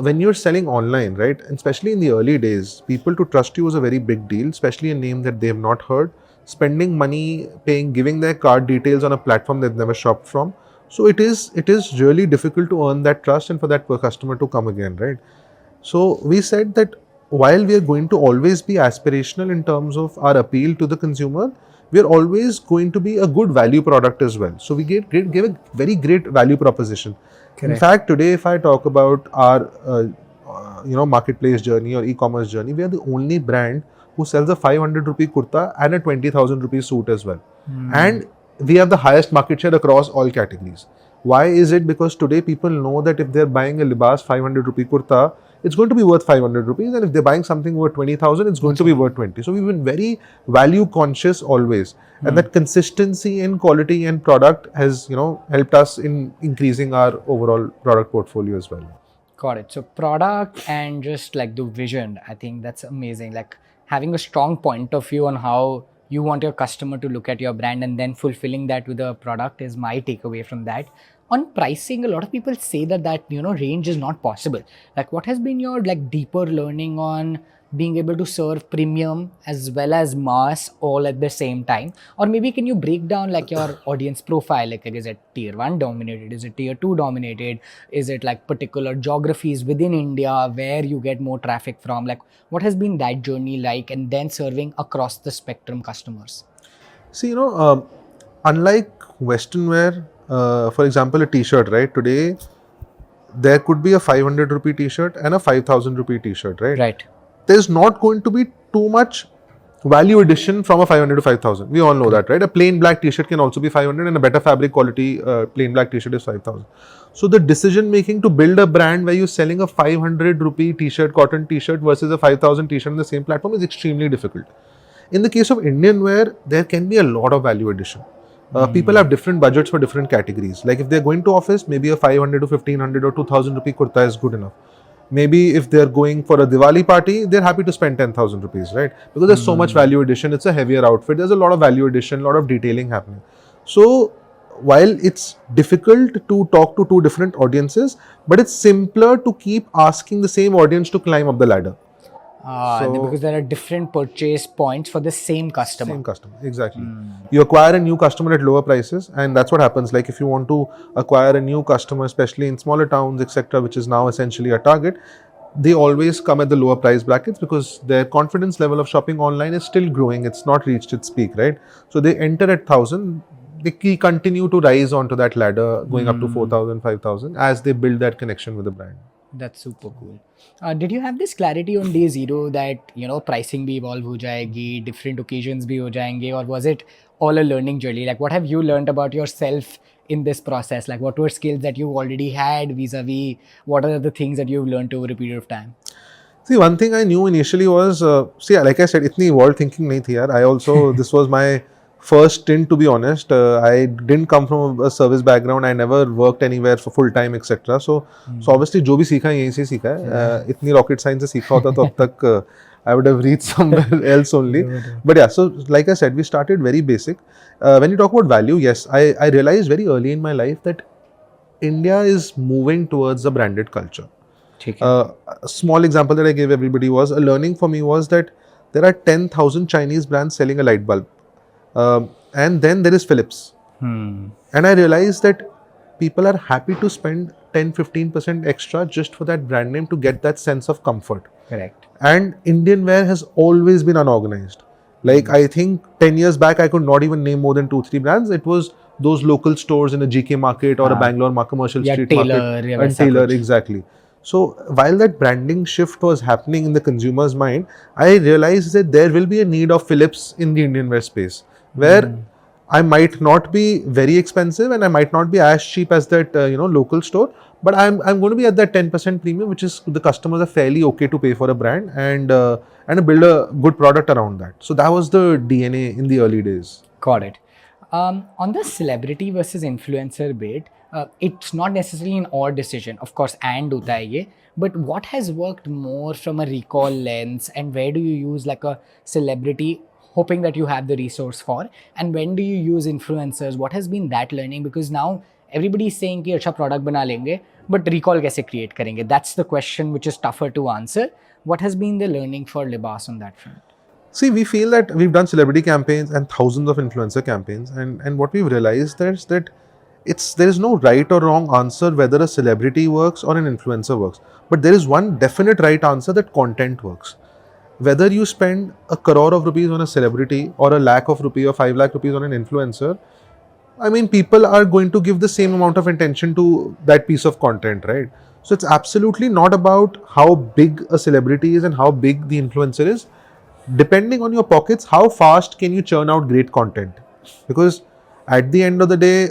when you're selling online, right, and especially in the early days, people to trust you was a very big deal, especially a name that they have not heard, spending money, giving their card details on a platform they've never shopped from. So it is really difficult to earn that trust and for that customer to come again, right? So we said that while we are going to always be aspirational in terms of our appeal to the consumer, we are always going to be a good value product as well. So we give a very great value proposition. Correct. In fact, today, if I talk about our marketplace journey or e-commerce journey, we are the only brand who sells a 500 rupee kurta and a 20,000 rupee suit as well. And we have the highest market share across all categories. Why is it? Because today people know that if they're buying a Libas 500 rupee kurta, it's going to be worth 500 rupees, and if they're buying something worth 20,000, it's going to be worth 20. So we've been very value conscious always, and that consistency in quality and product has helped us in increasing our overall product portfolio as well. Got it. So product and just like the vision, I think that's amazing. Like having a strong point of view on how you want your customer to look at your brand and then fulfilling that with a product is my takeaway from that. On pricing, a lot of people say that range is not possible. Like, what has been your deeper learning on being able to serve premium as well as mass all at the same time? Or maybe can you break down your audience profile? Like, is it tier 1 dominated? Is it tier 2 dominated? Is it particular geographies within India where you get more traffic from? Like, what has been that journey like, and then serving across the spectrum customers? See, unlike Western wear, for example, a t-shirt, right? Today, there could be a 500 rupee t-shirt and a 5,000 rupee t-shirt, right? Right. There's not going to be too much value addition from a 500 to 5,000. We all know that, right? A plain black t-shirt can also be 500, and a better fabric quality plain black t-shirt is 5,000. So the decision making to build a brand where you're selling a 500 rupee t-shirt, cotton t-shirt versus a 5,000 t-shirt on the same platform is extremely difficult. In the case of Indian wear, there can be a lot of value addition. People have different budgets for different categories. Like if they're going to office, maybe a 500 to 1500 or 2000 rupee kurta is good enough. Maybe if they're going for a Diwali party, they're happy to spend 10,000 rupees, right? Because there's so much value addition. It's a heavier outfit. There's a lot of value addition, a lot of detailing happening. So while it's difficult to talk to two different audiences, but it's simpler to keep asking the same audience to climb up the ladder. Because there are different purchase points for the same customer. Same customer, exactly. You acquire a new customer at lower prices, and that's what happens. Like if you want to acquire a new customer, especially in smaller towns, etc., which is now essentially a target, they always come at the lower price brackets because their confidence level of shopping online is still growing. It's not reached its peak, right? So they enter at 1,000. They continue to rise onto that ladder, going up to 4,000, 5,000 as they build that connection with the brand. That's super cool. Did you have this clarity on day zero that pricing भी evolve हो जाएगी, different occasions भी हो जाएंगे, or was it all a learning journey? Like what have you learned about yourself in this process? Like what were skills that you already had vis-a-vis? What are the things that you've learned over a period of time? See, one thing I knew initially was, like I said, itni evolved thinking nahi thi yaar. I also, this was my first stint, to be honest. I didn't come from a service background. I never worked anywhere for full time, etc. So obviously, जो भी सीखा यहीं से सीखा है. इतनी rocket science से सीखा होता तो अब तक I would have reached somewhere else only. But yeah, so like I said, we started very basic. When you talk about value, yes, I realized very early in my life that India is moving towards a branded culture. A small example that I gave everybody was, a learning for me was that there are 10,000 Chinese brands selling a light bulb. And then there is Philips. And I realized that people are happy to spend 10-15% extra just for that brand name to get that sense of comfort. Correct. And Indian wear has always been unorganized. Like I think 10 years back, I could not even name more than 2-3 brands. It was those local stores in a GK market or a Bangalore commercial street market. And Taylor, exactly. So while that branding shift was happening in the consumer's mind, I realized that there will be a need of Philips in the Indian wear space, where I might not be very expensive and I might not be as cheap as that local store, but I'm going to be at that 10% premium, which is the customers are fairly okay to pay for a brand and build a good product around that. So that was the DNA in the early days. Got it. On the celebrity versus influencer bit, it's not necessarily an odd decision. Of course, and hota hai ye, but what has worked more from a recall lens, and where do you use like a celebrity hoping that you have the resource for, and when do you use influencers? What has been that learning? Because now everybody is saying कि अच्छा product बना लेंगे, but recall कैसे create करेंगे? That's the question which is tougher to answer. What has been the learning for Libas on that front? See, we feel that we've done celebrity campaigns and thousands of influencer campaigns, and what we've realized is that there is no right or wrong answer whether a celebrity works or an influencer works. But there is one definite right answer, that content works. Whether you spend a crore of rupees on a celebrity or a lakh of rupees or 5 lakh rupees on an influencer, I mean, people are going to give the same amount of attention to that piece of content, right? So it's absolutely not about how big a celebrity is and how big the influencer is. Depending on your pockets, how fast can you churn out great content? Because at the end of the day,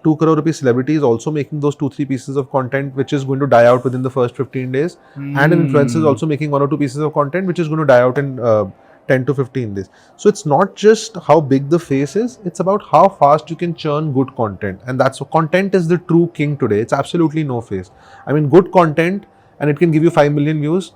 2 crore rupee celebrity is also making those 2-3 pieces of content which is going to die out within the first 15 days. And an influencer is also making 1 or 2 pieces of content which is going to die out in 10 to 15 days. So it's not just how big the face is, it's about how fast you can churn good content. And that's what content is the true king today. It's absolutely no face. I mean, good content and it can give you 5 million views.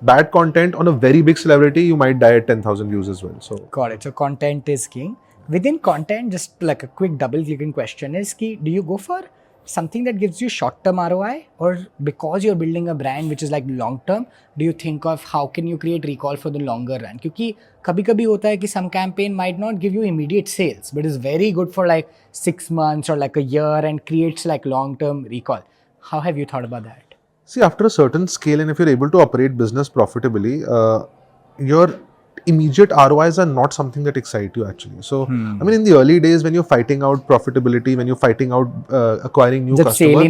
Bad content on a very big celebrity, you might die at 10,000 views as well. So got it. So content is king. Within content, just like a quick double clicking question is ki, do you go for something that gives you short term ROI, or because you're building a brand which is like long term, do you think of how can you create recall for the longer run? Because kabhi hota hai ki some campaign might not give you immediate sales, but is very good for like 6 months or like a year and creates like long term recall. How have you thought about that? See, after a certain scale, and if you're able to operate business profitably, your immediate ROIs are not something that excite you actually. So, I mean, in the early days when you're fighting out profitability, when you're fighting out acquiring new customers,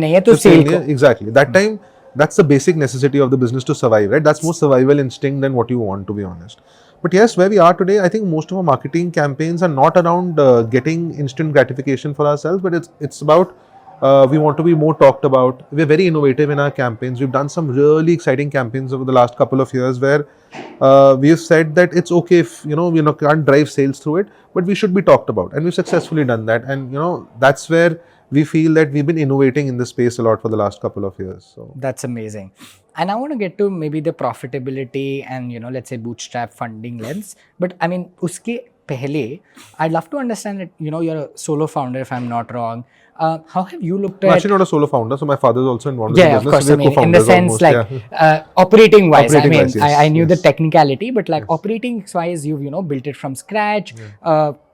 exactly. That time, that's the basic necessity of the business to survive, right? That's more survival instinct than what you want, to be honest. But yes, where we are today, I think most of our marketing campaigns are not around getting instant gratification for ourselves, but it's about We want to be more talked about. We're very innovative in our campaigns. We've done some really exciting campaigns over the last couple of years where we've said that it's okay if can't drive sales through it, but we should be talked about, and we've successfully done that. And that's where we feel that we've been innovating in this space a lot for the last couple of years. So that's amazing. And I want to get to maybe the profitability and let's say bootstrap funding lens. But I mean, uske pehle, I'd love to understand that you're a solo founder, if I'm not wrong. How have you looked I'm at? actually not a solo founder, so my father is also involved Yeah, in the of business. course. So I we're mean, in the co-founders sense, almost, like yeah. operating wise, I Operating mean, wise, yes, I knew the yes. technicality, but like operating wise, you've built it from scratch,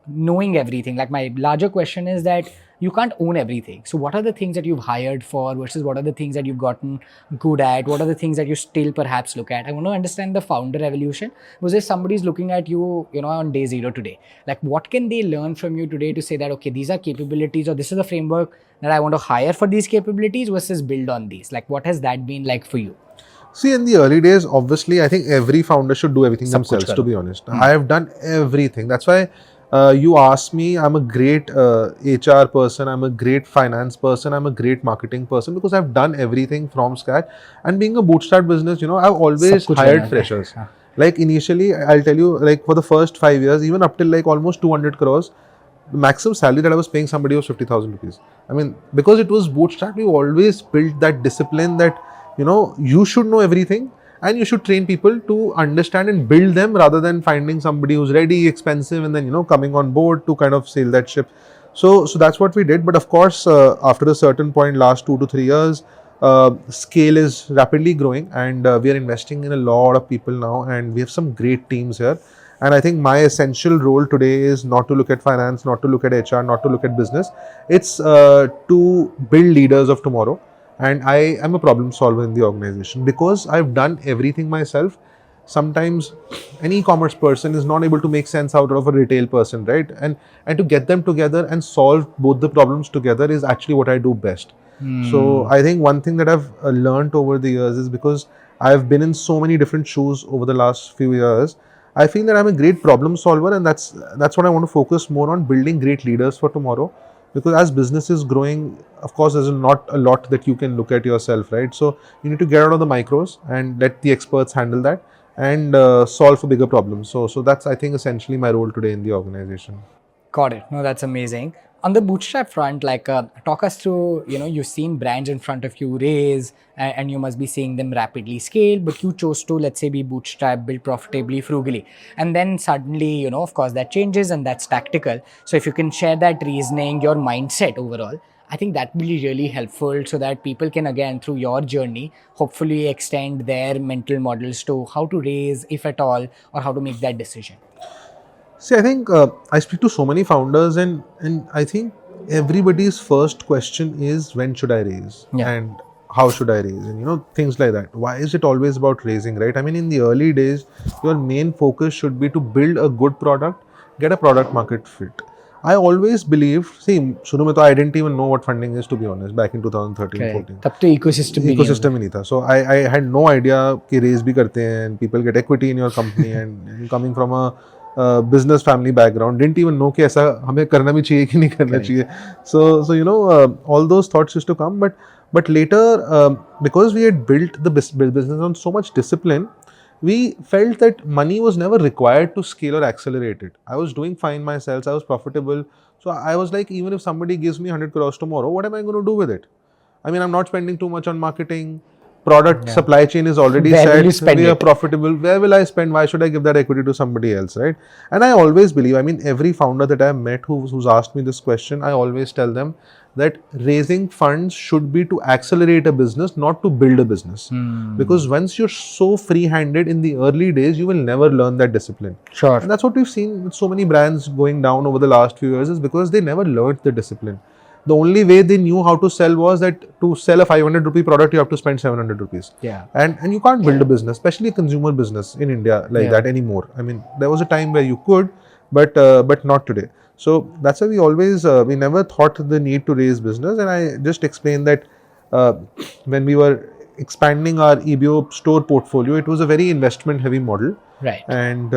knowing everything. Like my larger question is that you can't own everything. So what are the things that you've hired for versus what are the things that you've gotten good at? What are the things that you still perhaps look at? I want to understand the founder evolution. Was if somebody's looking at you, on day zero today, like what can they learn from you today to say that, okay, these are capabilities or this is the framework that I want to hire for these capabilities versus build on these? Like what has that been like for you? See, in the early days, obviously, I think every founder should do everything Sab kuch themselves, karo. to be honest. I have done everything. That's why you ask me, I'm a great HR person, I'm a great finance person, I'm a great marketing person because I've done everything from scratch. And being a bootstrap business, I've always Sab kuch hired lena hai. freshers. हाँ. Like initially, I'll tell you, like for the first 5 years, even up till like almost 200 crores, the maximum salary that I was paying somebody was 50,000 rupees. I mean, because it was bootstrap, we always built that discipline that, you should know everything and you should train people to understand and build them rather than finding somebody who's ready, expensive, and then, coming on board to kind of sail that ship. So that's what we did. But of course, after a certain point, last 2 to 3 years, scale is rapidly growing and we are investing in a lot of people now and we have some great teams here. And I think my essential role today is not to look at finance, not to look at HR, not to look at business. It's to build leaders of tomorrow. And I am a problem solver in the organization because I've done everything myself. Sometimes an e-commerce person is not able to make sense out of a retail person, right? And to get them together and solve both the problems together is actually what I do best. So I think one thing that I've learned over the years is because I've been in so many different shoes over the last few years, I feel that I'm a great problem solver, and that's what I want to focus more on, building great leaders for tomorrow. Because as business is growing, of course, there's not a lot that you can look at yourself, right? So you need to get out of the micros and let the experts handle that and solve for bigger problems. So that's, I think, essentially my role today in the organization. Got it. No, that's amazing. On the bootstrap front, like talk us through, you've seen brands in front of you raise and you must be seeing them rapidly scale, but you chose to, let's say, be bootstrap, build profitably, frugally. And then suddenly, of course, that changes and that's tactical. So if you can share that reasoning, your mindset overall, I think that will be really helpful so that people can, again, through your journey, hopefully extend their mental models to how to raise, if at all, or how to make that decision. See, I think I speak to so many founders, and I think everybody's first question is when should I raise, Yeah. and how should I raise, and things like that. Why is it always about raising, right? I mean, in the early days, your main focus should be to build a good product, get a product market fit. I always believed, see, शुरू में तो I didn't even know what funding is, to be honest, back in 2013, 14. तब तो ecosystem भी नहीं Ecosystem ही नहीं था. So I had no idea कि raise भी करते हैं and people get equity in your company and coming from a business family background, didn't even know कि ऐसा हमें करना भी चाहिए कि नहीं करना चाहिए. So all those thoughts used to come, but later because we had built the business on so much discipline, we felt that money was never required to scale or accelerate it. I was doing fine myself, I was profitable. So I was like, even if somebody gives me 100 crores tomorrow, what am I going to do with it? I mean, I'm not spending too much on marketing. Product supply chain is already Where will you set. spend We are it? profitable. Where will I spend? Why should I give that equity to somebody else, right? And I always believe, I mean, every founder that I've met who's asked me this question, I always tell them that raising funds should be to accelerate a business, not to build a business. Because once you're so free-handed in the early days, you will never learn that discipline. Sure. And that's what we've seen with so many brands going down over the last few years, is because they never learned the discipline. The only way they knew how to sell was that to sell a 500 rupee product, you have to spend 700 rupees. Yeah. And you can't build a business, especially a consumer business in India like that anymore. I mean, there was a time where you could, but not today. So that's why we always, we never thought the need to raise business. And I just explained that when we were expanding our EBO store portfolio, it was a very investment heavy model. Right. And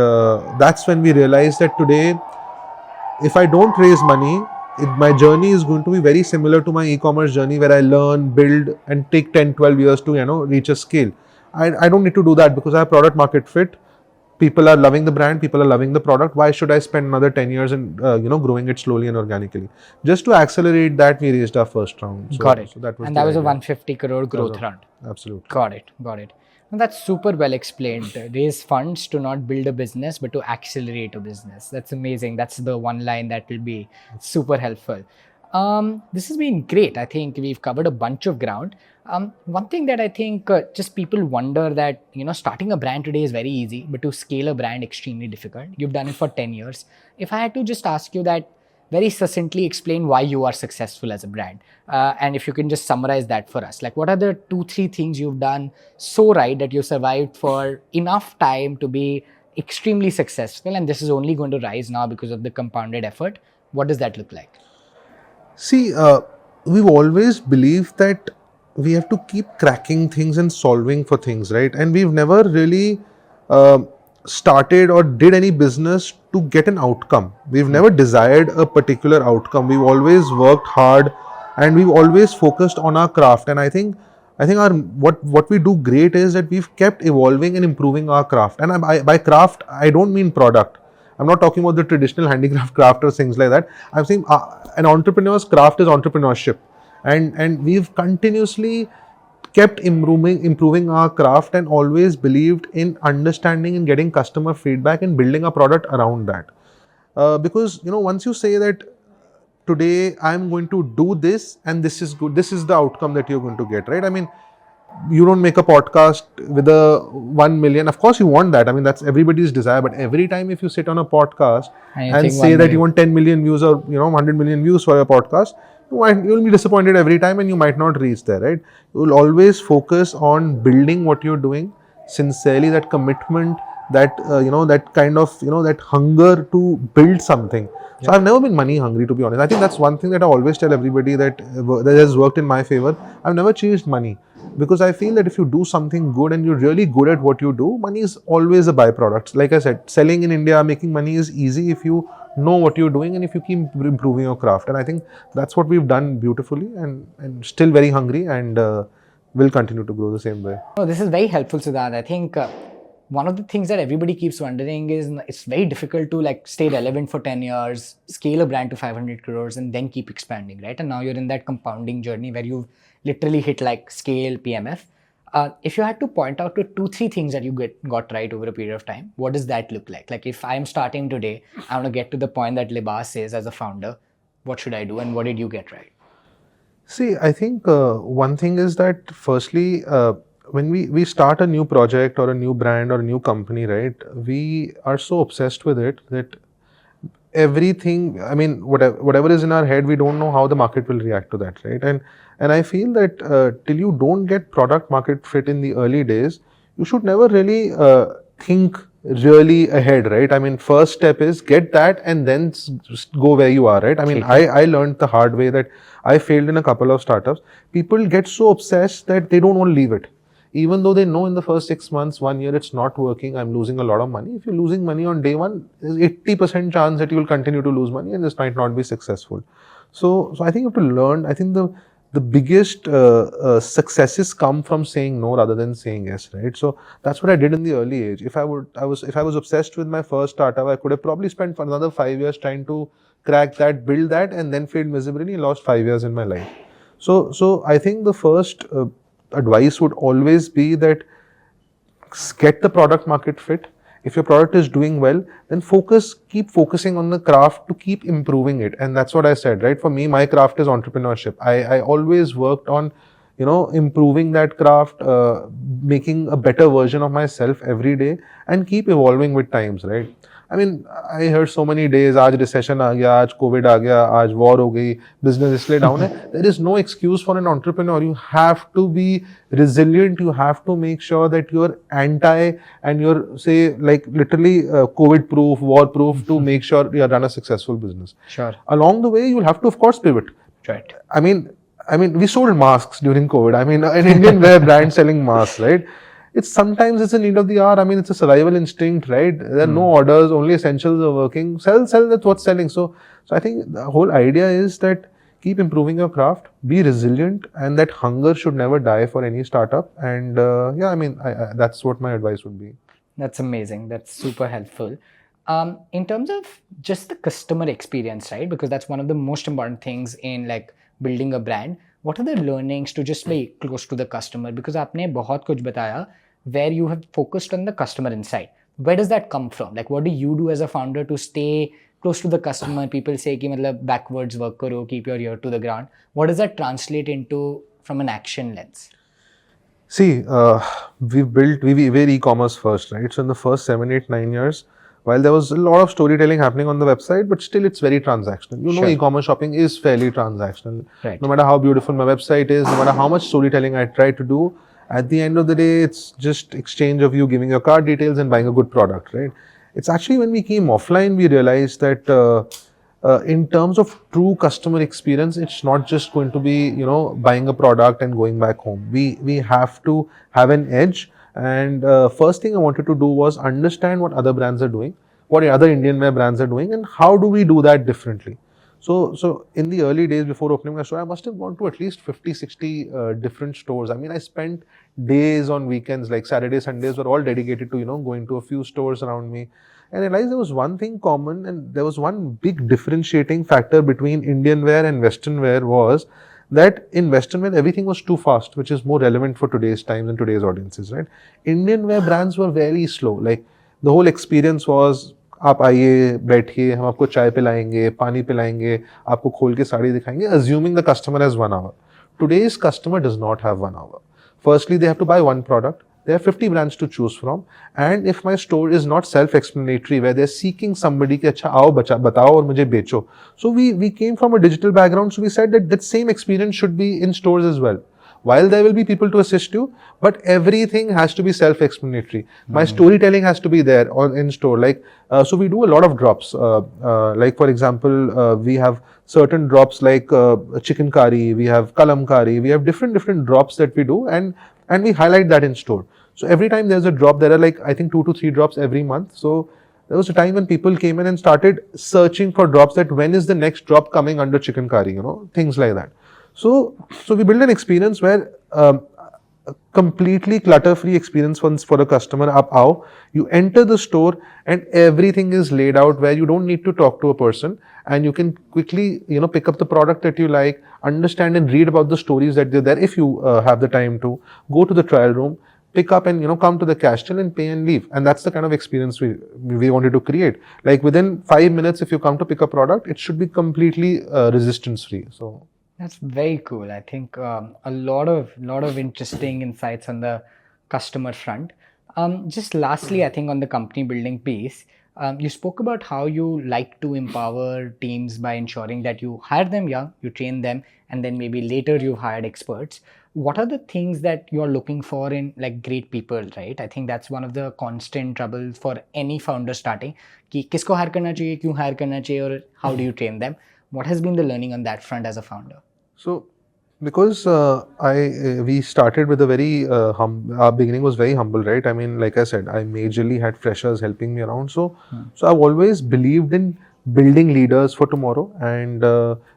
that's when we realized that today, if I don't raise money, my journey is going to be very similar to my e-commerce journey, where I learn, build, and take 10, 12 years to reach a scale. I don't need to do that because I have product market fit. People are loving the brand, people are loving the product. Why should I spend another 10 years in growing it slowly and organically? Just to accelerate that, we raised our first round. Got it. So that was and the that was a idea. 150 crore growth round. Absolutely. Got it. Got it. And that's super well explained. Raise funds to not build a business, but to accelerate a business. That's amazing. That's the one line that will be super helpful. This has been great. I think we've covered a bunch of ground. One thing that I think just people wonder that, starting a brand today is very easy, but to scale a brand extremely difficult. You've done it for 10 years. If I had to just ask you that, very succinctly explain why you are successful as a brand. And if you can just summarize that for us, like what are the 2-3 things you've done so right that you survived for enough time to be extremely successful, and this is only going to rise now because of the compounded effort? What does that look like? See, we've always believed that we have to keep cracking things and solving for things, right? And we've never really started or did any business to get an outcome. We've never desired a particular outcome. We've always worked hard, and we've always focused on our craft. And I think our what we do great is that we've kept evolving and improving our craft. And by craft, I don't mean product. I'm not talking about the traditional handicraft craft or things like that. I'm saying an entrepreneur's craft is entrepreneurship, and we've continuously kept improving our craft and always believed in understanding and getting customer feedback and building a product around that. Because once you say that today I'm going to do this and this is good, this is the outcome that you're going to get, right? I mean, you don't make a podcast with a 1 million. Of course you want that. I mean, that's everybody's desire. But every time if you sit on a podcast and say that you want 10 million views or 100 million views for your podcast, you'll be disappointed every time and you might not reach there, right? You'll always focus on building what you're doing sincerely, that commitment, that that kind of that hunger to build something. So I've never been money hungry, to be honest. I think that's one thing that I always tell everybody that has worked in my favor. I've never chased money, because I feel that if you do something good and you're really good at what you do, money is always a byproduct. Like I said, selling in India, making money is easy if you know what you're doing and if you keep improving your craft. And I think that's what we've done beautifully, and still very hungry, and will continue to grow the same way. Oh, this is very helpful, Siddhant. I think one of the things that everybody keeps wondering is it's very difficult to stay relevant for 10 years, scale a brand to 500 crores and then keep expanding, right? And now you're in that compounding journey where you've literally hit scale PMF. If you had to point out to 2-3 things that you got right over a period of time, what does that look like? Like if I'm starting today, I want to get to the point that Libas is as a founder, what should I do and what did you get right? See, I think one thing is that firstly, when we start a new project or a new brand or a new company, right, we are so obsessed with it that everything, I mean, whatever is in our head, we don't know how the market will react to that, right? And I feel that till you don't get product market fit in the early days, you should never really think really ahead, right? I mean, first step is get that and then go where you are, right? I mean, I learned the hard way that I failed in a couple of startups. People get so obsessed that they don't want to leave it. Even though they know in the first 6 months, 1 year, it's not working, I'm losing a lot of money. If you're losing money on day one, there's 80% chance that you will continue to lose money and this might not be successful. So I think you have to learn. I think the biggest successes come from saying no rather than saying yes, right? So that's what I did in the early age. If I was obsessed with my first startup, I could have probably spent for another 5 years trying to crack that, build that, and then failed miserably and lost 5 years in my life. So I think the first advice would always be that get the product market fit. If your product is doing well, then keep focusing on the craft to keep improving it. And that's what I said, right? For me, my craft is entrepreneurship. I always worked on, improving that craft, making a better version of myself every day and keep evolving with times, right? I mean, I heard so many days, आज recession आ गया, आज COVID आ गया, आज war हो गई, business इसलिए down है. There is no excuse for an entrepreneur. You have to be resilient. You have to make sure that you're anti and you're literally COVID proof, war proof to make sure you run a successful business. Sure. Along the way, you'll have to of course pivot. Right. I mean, we sold masks during COVID. I mean, an Indian wear brand selling masks, right? it's sometimes it's a need of the hour. I mean, it's a survival instinct, right? There are no orders, only essentials are working. Sell, that's what's selling. So I think the whole idea is that keep improving your craft, be resilient, and that hunger should never die for any startup. And yeah, I mean, that's what my advice would be. That's amazing. That's super helpful. In terms of just the customer experience, right? Because that's one of the most important things in like building a brand. What are the learnings to just be close to the customer? Because आपने बहुत कुछ बताया where you have focused on the customer insight. Where does that come from? Like, what do you do as a founder to stay close to the customer? People say कि मतलब backwards work करो, keep your ear to the ground. What does that translate into from an action lens? See, we were e-commerce first, right? So in the first 7, 8, 9 years, while there was a lot of storytelling happening on the website, but still it's very transactional. You know, e-commerce shopping is fairly transactional. Right. No matter how beautiful my website is, no matter how much storytelling I try to do, at the end of the day, it's just exchange of you giving your card details and buying a good product, right? It's actually when we came offline, we realized that in terms of true customer experience, it's not just going to be, you know, buying a product and going back home. We have to have an edge. And first thing I wanted to do was understand what other brands are doing, what other Indian wear brands are doing, and how do we do that differently. So in the early days before opening my store, I must have gone to at least 50, 60 different stores. I mean, I spent days on weekends, like Saturday, Sundays were all dedicated to, you know, going to a few stores around me. And I realized there was one thing common, and there was one big differentiating factor between Indian wear and Western wear was that in Western wear, everything was too fast, which is more relevant for today's times and today's audiences, right? Indian wear brands were very slow. Like the whole experience was, आप आइए बैठिए हम आपको चाय पिलाएंगे पानी पिलाएंगे आपको खोल के साड़ी दिखाएंगे assuming the customer has 1 hour. Today's customer does not have 1 hour. Firstly, they have to buy one product. There are 50 brands to choose from, and if my store is not self-explanatory, where they're seeking somebody कि अच्छा आओ बताओ और मुझे बेचो. So we came from a digital background, so we said that that same experience should be in stores as well. While there will be people to assist you, but everything has to be self-explanatory. My storytelling has to be there in store. Like so, we do a lot of drops. Like for example, we have certain drops like chicken curry, we have kalamkari, we have different drops that we do, and we highlight that in store. So every time there's a drop, there are like I think 2 to 3 drops every month. So there was a time when people came in and started searching for drops that when is the next drop coming under chicken curry, you know, things like that. So we build an experience where a completely clutter-free experience for a customer. Up how you enter the store and everything is laid out where you don't need to talk to a person and you can quickly, you know, pick up the product that you like, understand and read about the stories that they're there. If you have the time to go to the trial room, pick up and, you know, come to the cash till and pay and leave. And that's the kind of experience we wanted to create. Like within 5 minutes, if you come to pick a product, it should be completely resistance-free. So. That's very cool. I think a lot of interesting insights on the customer front. Just lastly, I think on the company building piece, you spoke about how you like to empower teams by ensuring that you hire them young, you train them, and then maybe later you've hired experts. What are the things that you're looking for in like great people, right? I think that's one of the constant troubles for any founder starting. कि किसको hire करना चाहिए, क्यों hire करना चाहिए, or how do you train them? What has been the learning on that front as a founder? So, because we started with a very our beginning was very humble, right? I mean, like I said, I majorly had freshers helping me around. So I've always believed in building leaders for tomorrow, and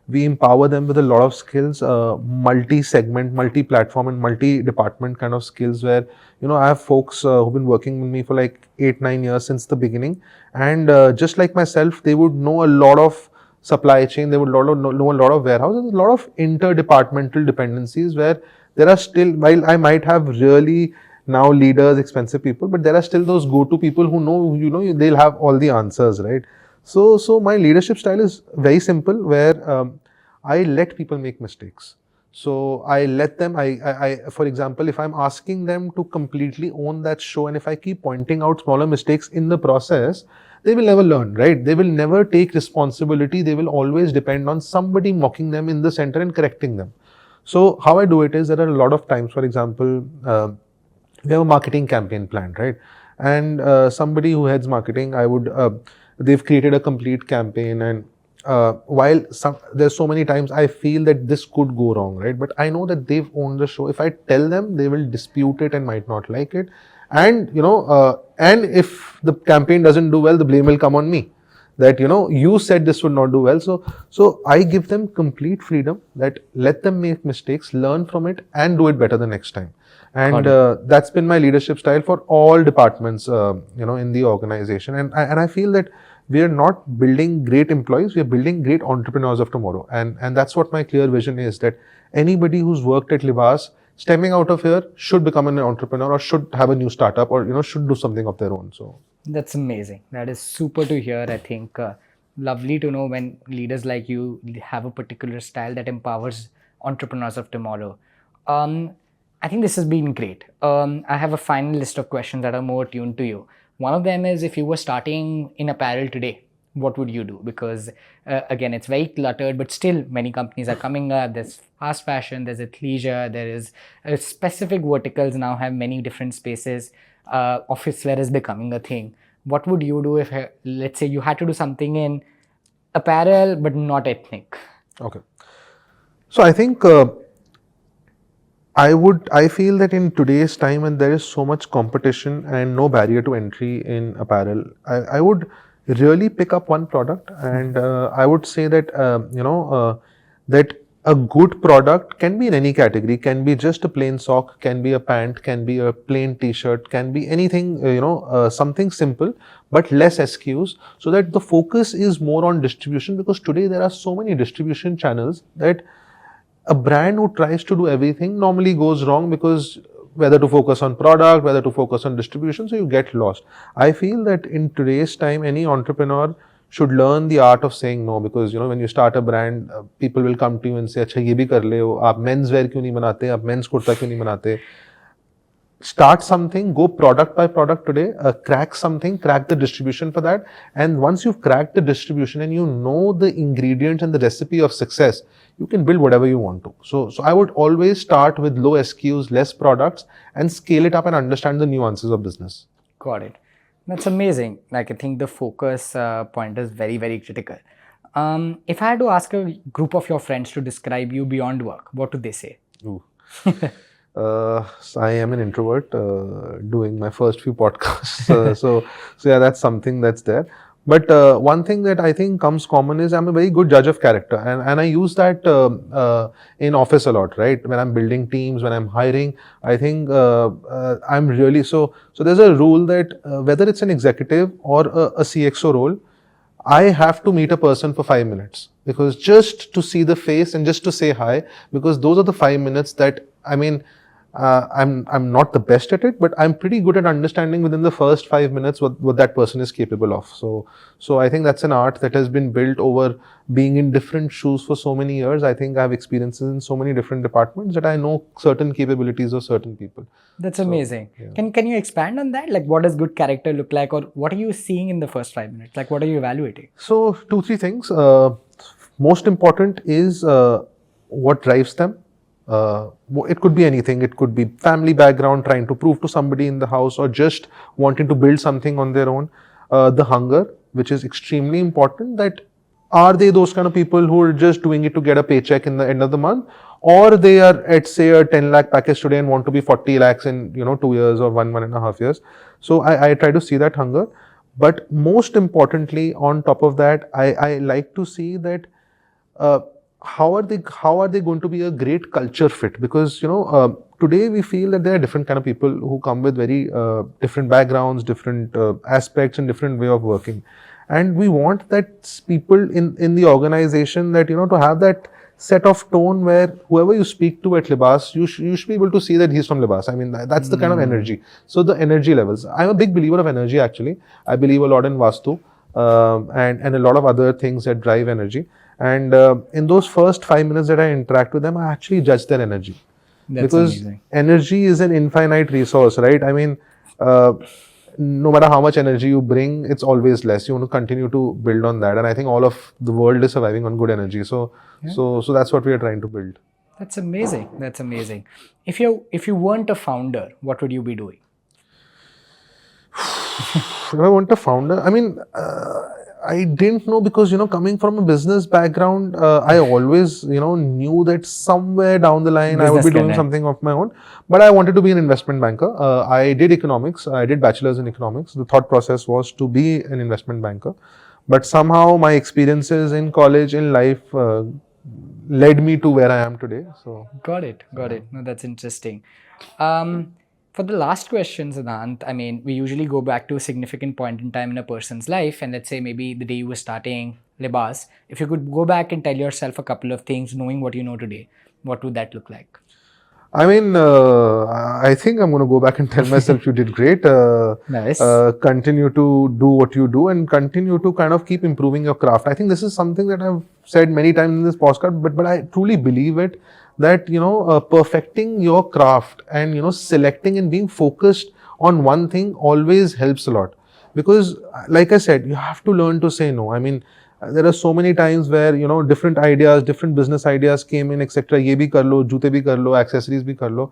we empower them with a lot of skills, multi-segment, multi-platform, and multi-department kind of skills. Where, you know, I have folks who've been working with me for like 8, 9 years since the beginning, and just like myself, they would know a lot of supply chain, they would know a lot of warehouses, a lot of interdepartmental dependencies where there are still, while I might have really now leaders, expensive people, but there are still those go-to people who know, you know, they'll have all the answers, right? So my leadership style is very simple, where I let people make mistakes. So I let them, for example, if I'm asking them to completely own that show, and if I keep pointing out smaller mistakes in the process, they will never learn, right? They will never take responsibility. They will always depend on somebody mocking them in the center and correcting them. So how I do it is, there are a lot of times, for example, we have a marketing campaign planned, right? And somebody who heads marketing, they've created a complete campaign, and while there's so many times I feel that this could go wrong, right? But I know that they've owned the show. If I tell them, they will dispute it and might not like it. And and if the campaign doesn't do well, the blame will come on me. That you said this would not do well. So I give them complete freedom. That let them make mistakes, learn from it, and do it better the next time. And that's been my leadership style for all departments, in the organization. And I feel that we are not building great employees, we are building great entrepreneurs of tomorrow. And that's what my clear vision is, that anybody who's worked at Libas, stemming out of here, should become an entrepreneur or should have a new startup or, should do something of their own. So that's amazing. That is super to hear. I think lovely to know when leaders like you have a particular style that empowers entrepreneurs of tomorrow. I think this has been great. I have a final list of questions that are more tuned to you. One of them is, if you were starting in apparel today, what would you do? Because again, it's very cluttered, but still many companies are coming up. There's fast fashion, there's athleisure, there is specific verticals now have many different spaces. Office wear is becoming a thing. What would you do if, let's say, you had to do something in apparel but not ethnic? Okay. So I think I feel that in today's time, when there is so much competition and no barrier to entry in apparel, I would really pick up one product, and I would say that that a good product can be in any category, can be just a plain sock, can be a pant, can be a plain t-shirt, can be anything, something simple but less SKUs, so that the focus is more on distribution. Because today there are so many distribution channels that a brand who tries to do everything normally goes wrong, because whether to focus on product, whether to focus on distribution, so you get lost. I feel that in today's time, any entrepreneur should learn the art of saying no, because when you start a brand, people will come to you and say, अच्छा ये भी कर ले हो, आप men's wear क्यों नहीं बनाते, आप men's कुर्ता क्यों नहीं बनाते? Start something, go product by product today, crack something, crack the distribution for that. And once you've cracked the distribution and you know the ingredients and the recipe of success, you can build whatever you want to. So I would always start with low SKUs, less products, and scale it up and understand the nuances of business. Got it. That's amazing. Like, I think the focus point is very, very critical. If I had to ask a group of your friends to describe you beyond work, what would they say? Ooh. So I am an introvert, doing my first few podcasts. So yeah, that's something that's there. But one thing that I think comes common is I'm a very good judge of character, and I use that in office a lot, right? When I'm building teams, when I'm hiring, I think I'm really so. There's a rule that whether it's an executive or a CXO role, I have to meet a person for 5 minutes, because just to see the face and just to say hi, because those are the 5 minutes that, I mean, I'm not the best at it, but I'm pretty good at understanding within the first 5 minutes what that person is capable of. So I think that's an art that has been built over being in different shoes for so many years. I think I have experiences in so many different departments that I know certain capabilities of certain people. That's amazing. Yeah. Can you expand on that? Like, what does good character look like, or what are you seeing in the first 5 minutes? Like, what are you evaluating? So 2-3 things. Most important is what drives them. It could be anything. It could be family background, trying to prove to somebody in the house, or just wanting to build something on their own. The hunger, which is extremely important, that are they those kind of people who are just doing it to get a paycheck in the end of the month, or they are at, say, a 10 lakh package today and want to be 40 lakhs in 2 years or 1.5 years. So I try to see that hunger. But most importantly, on top of that, I like to see that how are they going to be a great culture fit? Because today we feel that there are different kind of people who come with very different backgrounds, different aspects, and different way of working, and we want that people in the organization that to have that set of tone where whoever you speak to at Libas, you should be able to see that he's from Libas. I mean, that's the kind of energy. So the energy levels. I'm a big believer of energy, actually. I believe a lot in Vastu and a lot of other things that drive energy. And in those first 5 minutes that I interact with them, I actually judge their energy. That's because amazing. Energy is an infinite resource, right? I mean, no matter how much energy you bring, it's always less. You want to continue to build on that. And I think all of the world is surviving on good energy. So that's what we are trying to build. That's amazing. That's amazing. If you weren't a founder, what would you be doing? If I weren't a founder, I mean, I didn't know because, coming from a business background, I always, knew that somewhere down the line I would Business be doing करना है. something of my own. But I wanted to be an investment banker. I did economics. I did bachelor's in economics. The thought process was to be an investment banker. But somehow my experiences in college, in life, led me to where I am today. So, Got it. No, that's interesting. For the last question, Siddhant, I mean, we usually go back to a significant point in time in a person's life, and let's say maybe the day you were starting Libas. If you could go back and tell yourself a couple of things, knowing what you know today, what would that look like? I mean, I think I'm going to go back and tell myself you did great. Nice. Continue to do what you do and continue to kind of keep improving your craft. I think this is something that I've said many times in this podcast, but I truly believe it that perfecting your craft and selecting and being focused on one thing always helps a lot. Because, like I said, you have to learn to say no. I mean, there are so many times where different ideas, different business ideas came in, etc. ये भी कर लो, जूते भी कर लो, accessories भी कर लो.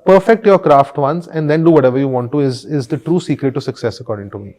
Perfect your craft once and then do whatever you want to is the true secret to success according to me.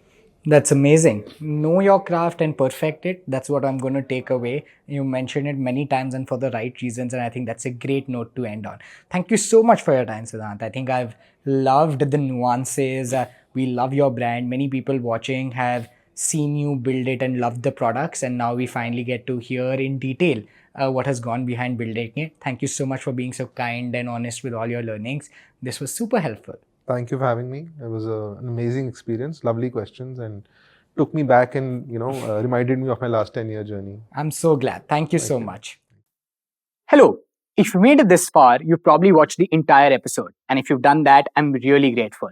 That's amazing. Know your craft and perfect it. That's what I'm going to take away. You mentioned it many times and for the right reasons, and I think that's a great note to end on. Thank you so much for your time, Siddhant. I think I've loved the nuances. We love your brand. Many people watching have seen you build it and loved the products, and now we finally get to hear in detail what has gone behind building it. Thank you so much for being so kind and honest with all your learnings. This was super helpful. Thank you for having me. It was an amazing experience, lovely questions, and took me back and reminded me of my last 10-year journey. I'm so glad. Thank you so much. Hello. If you made it this far, you've probably watched the entire episode. And if you've done that, I'm really grateful.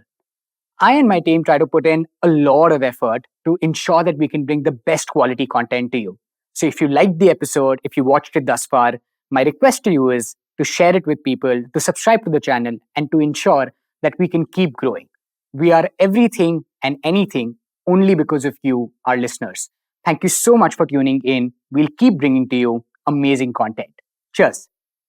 I and my team try to put in a lot of effort to ensure that we can bring the best quality content to you. So if you liked the episode, if you watched it thus far, my request to you is to share it with people, to subscribe to the channel, and to ensure that we can keep growing. We are everything and anything only because of you, our listeners. Thank you so much for tuning in. We'll keep bringing to you amazing content. Cheers.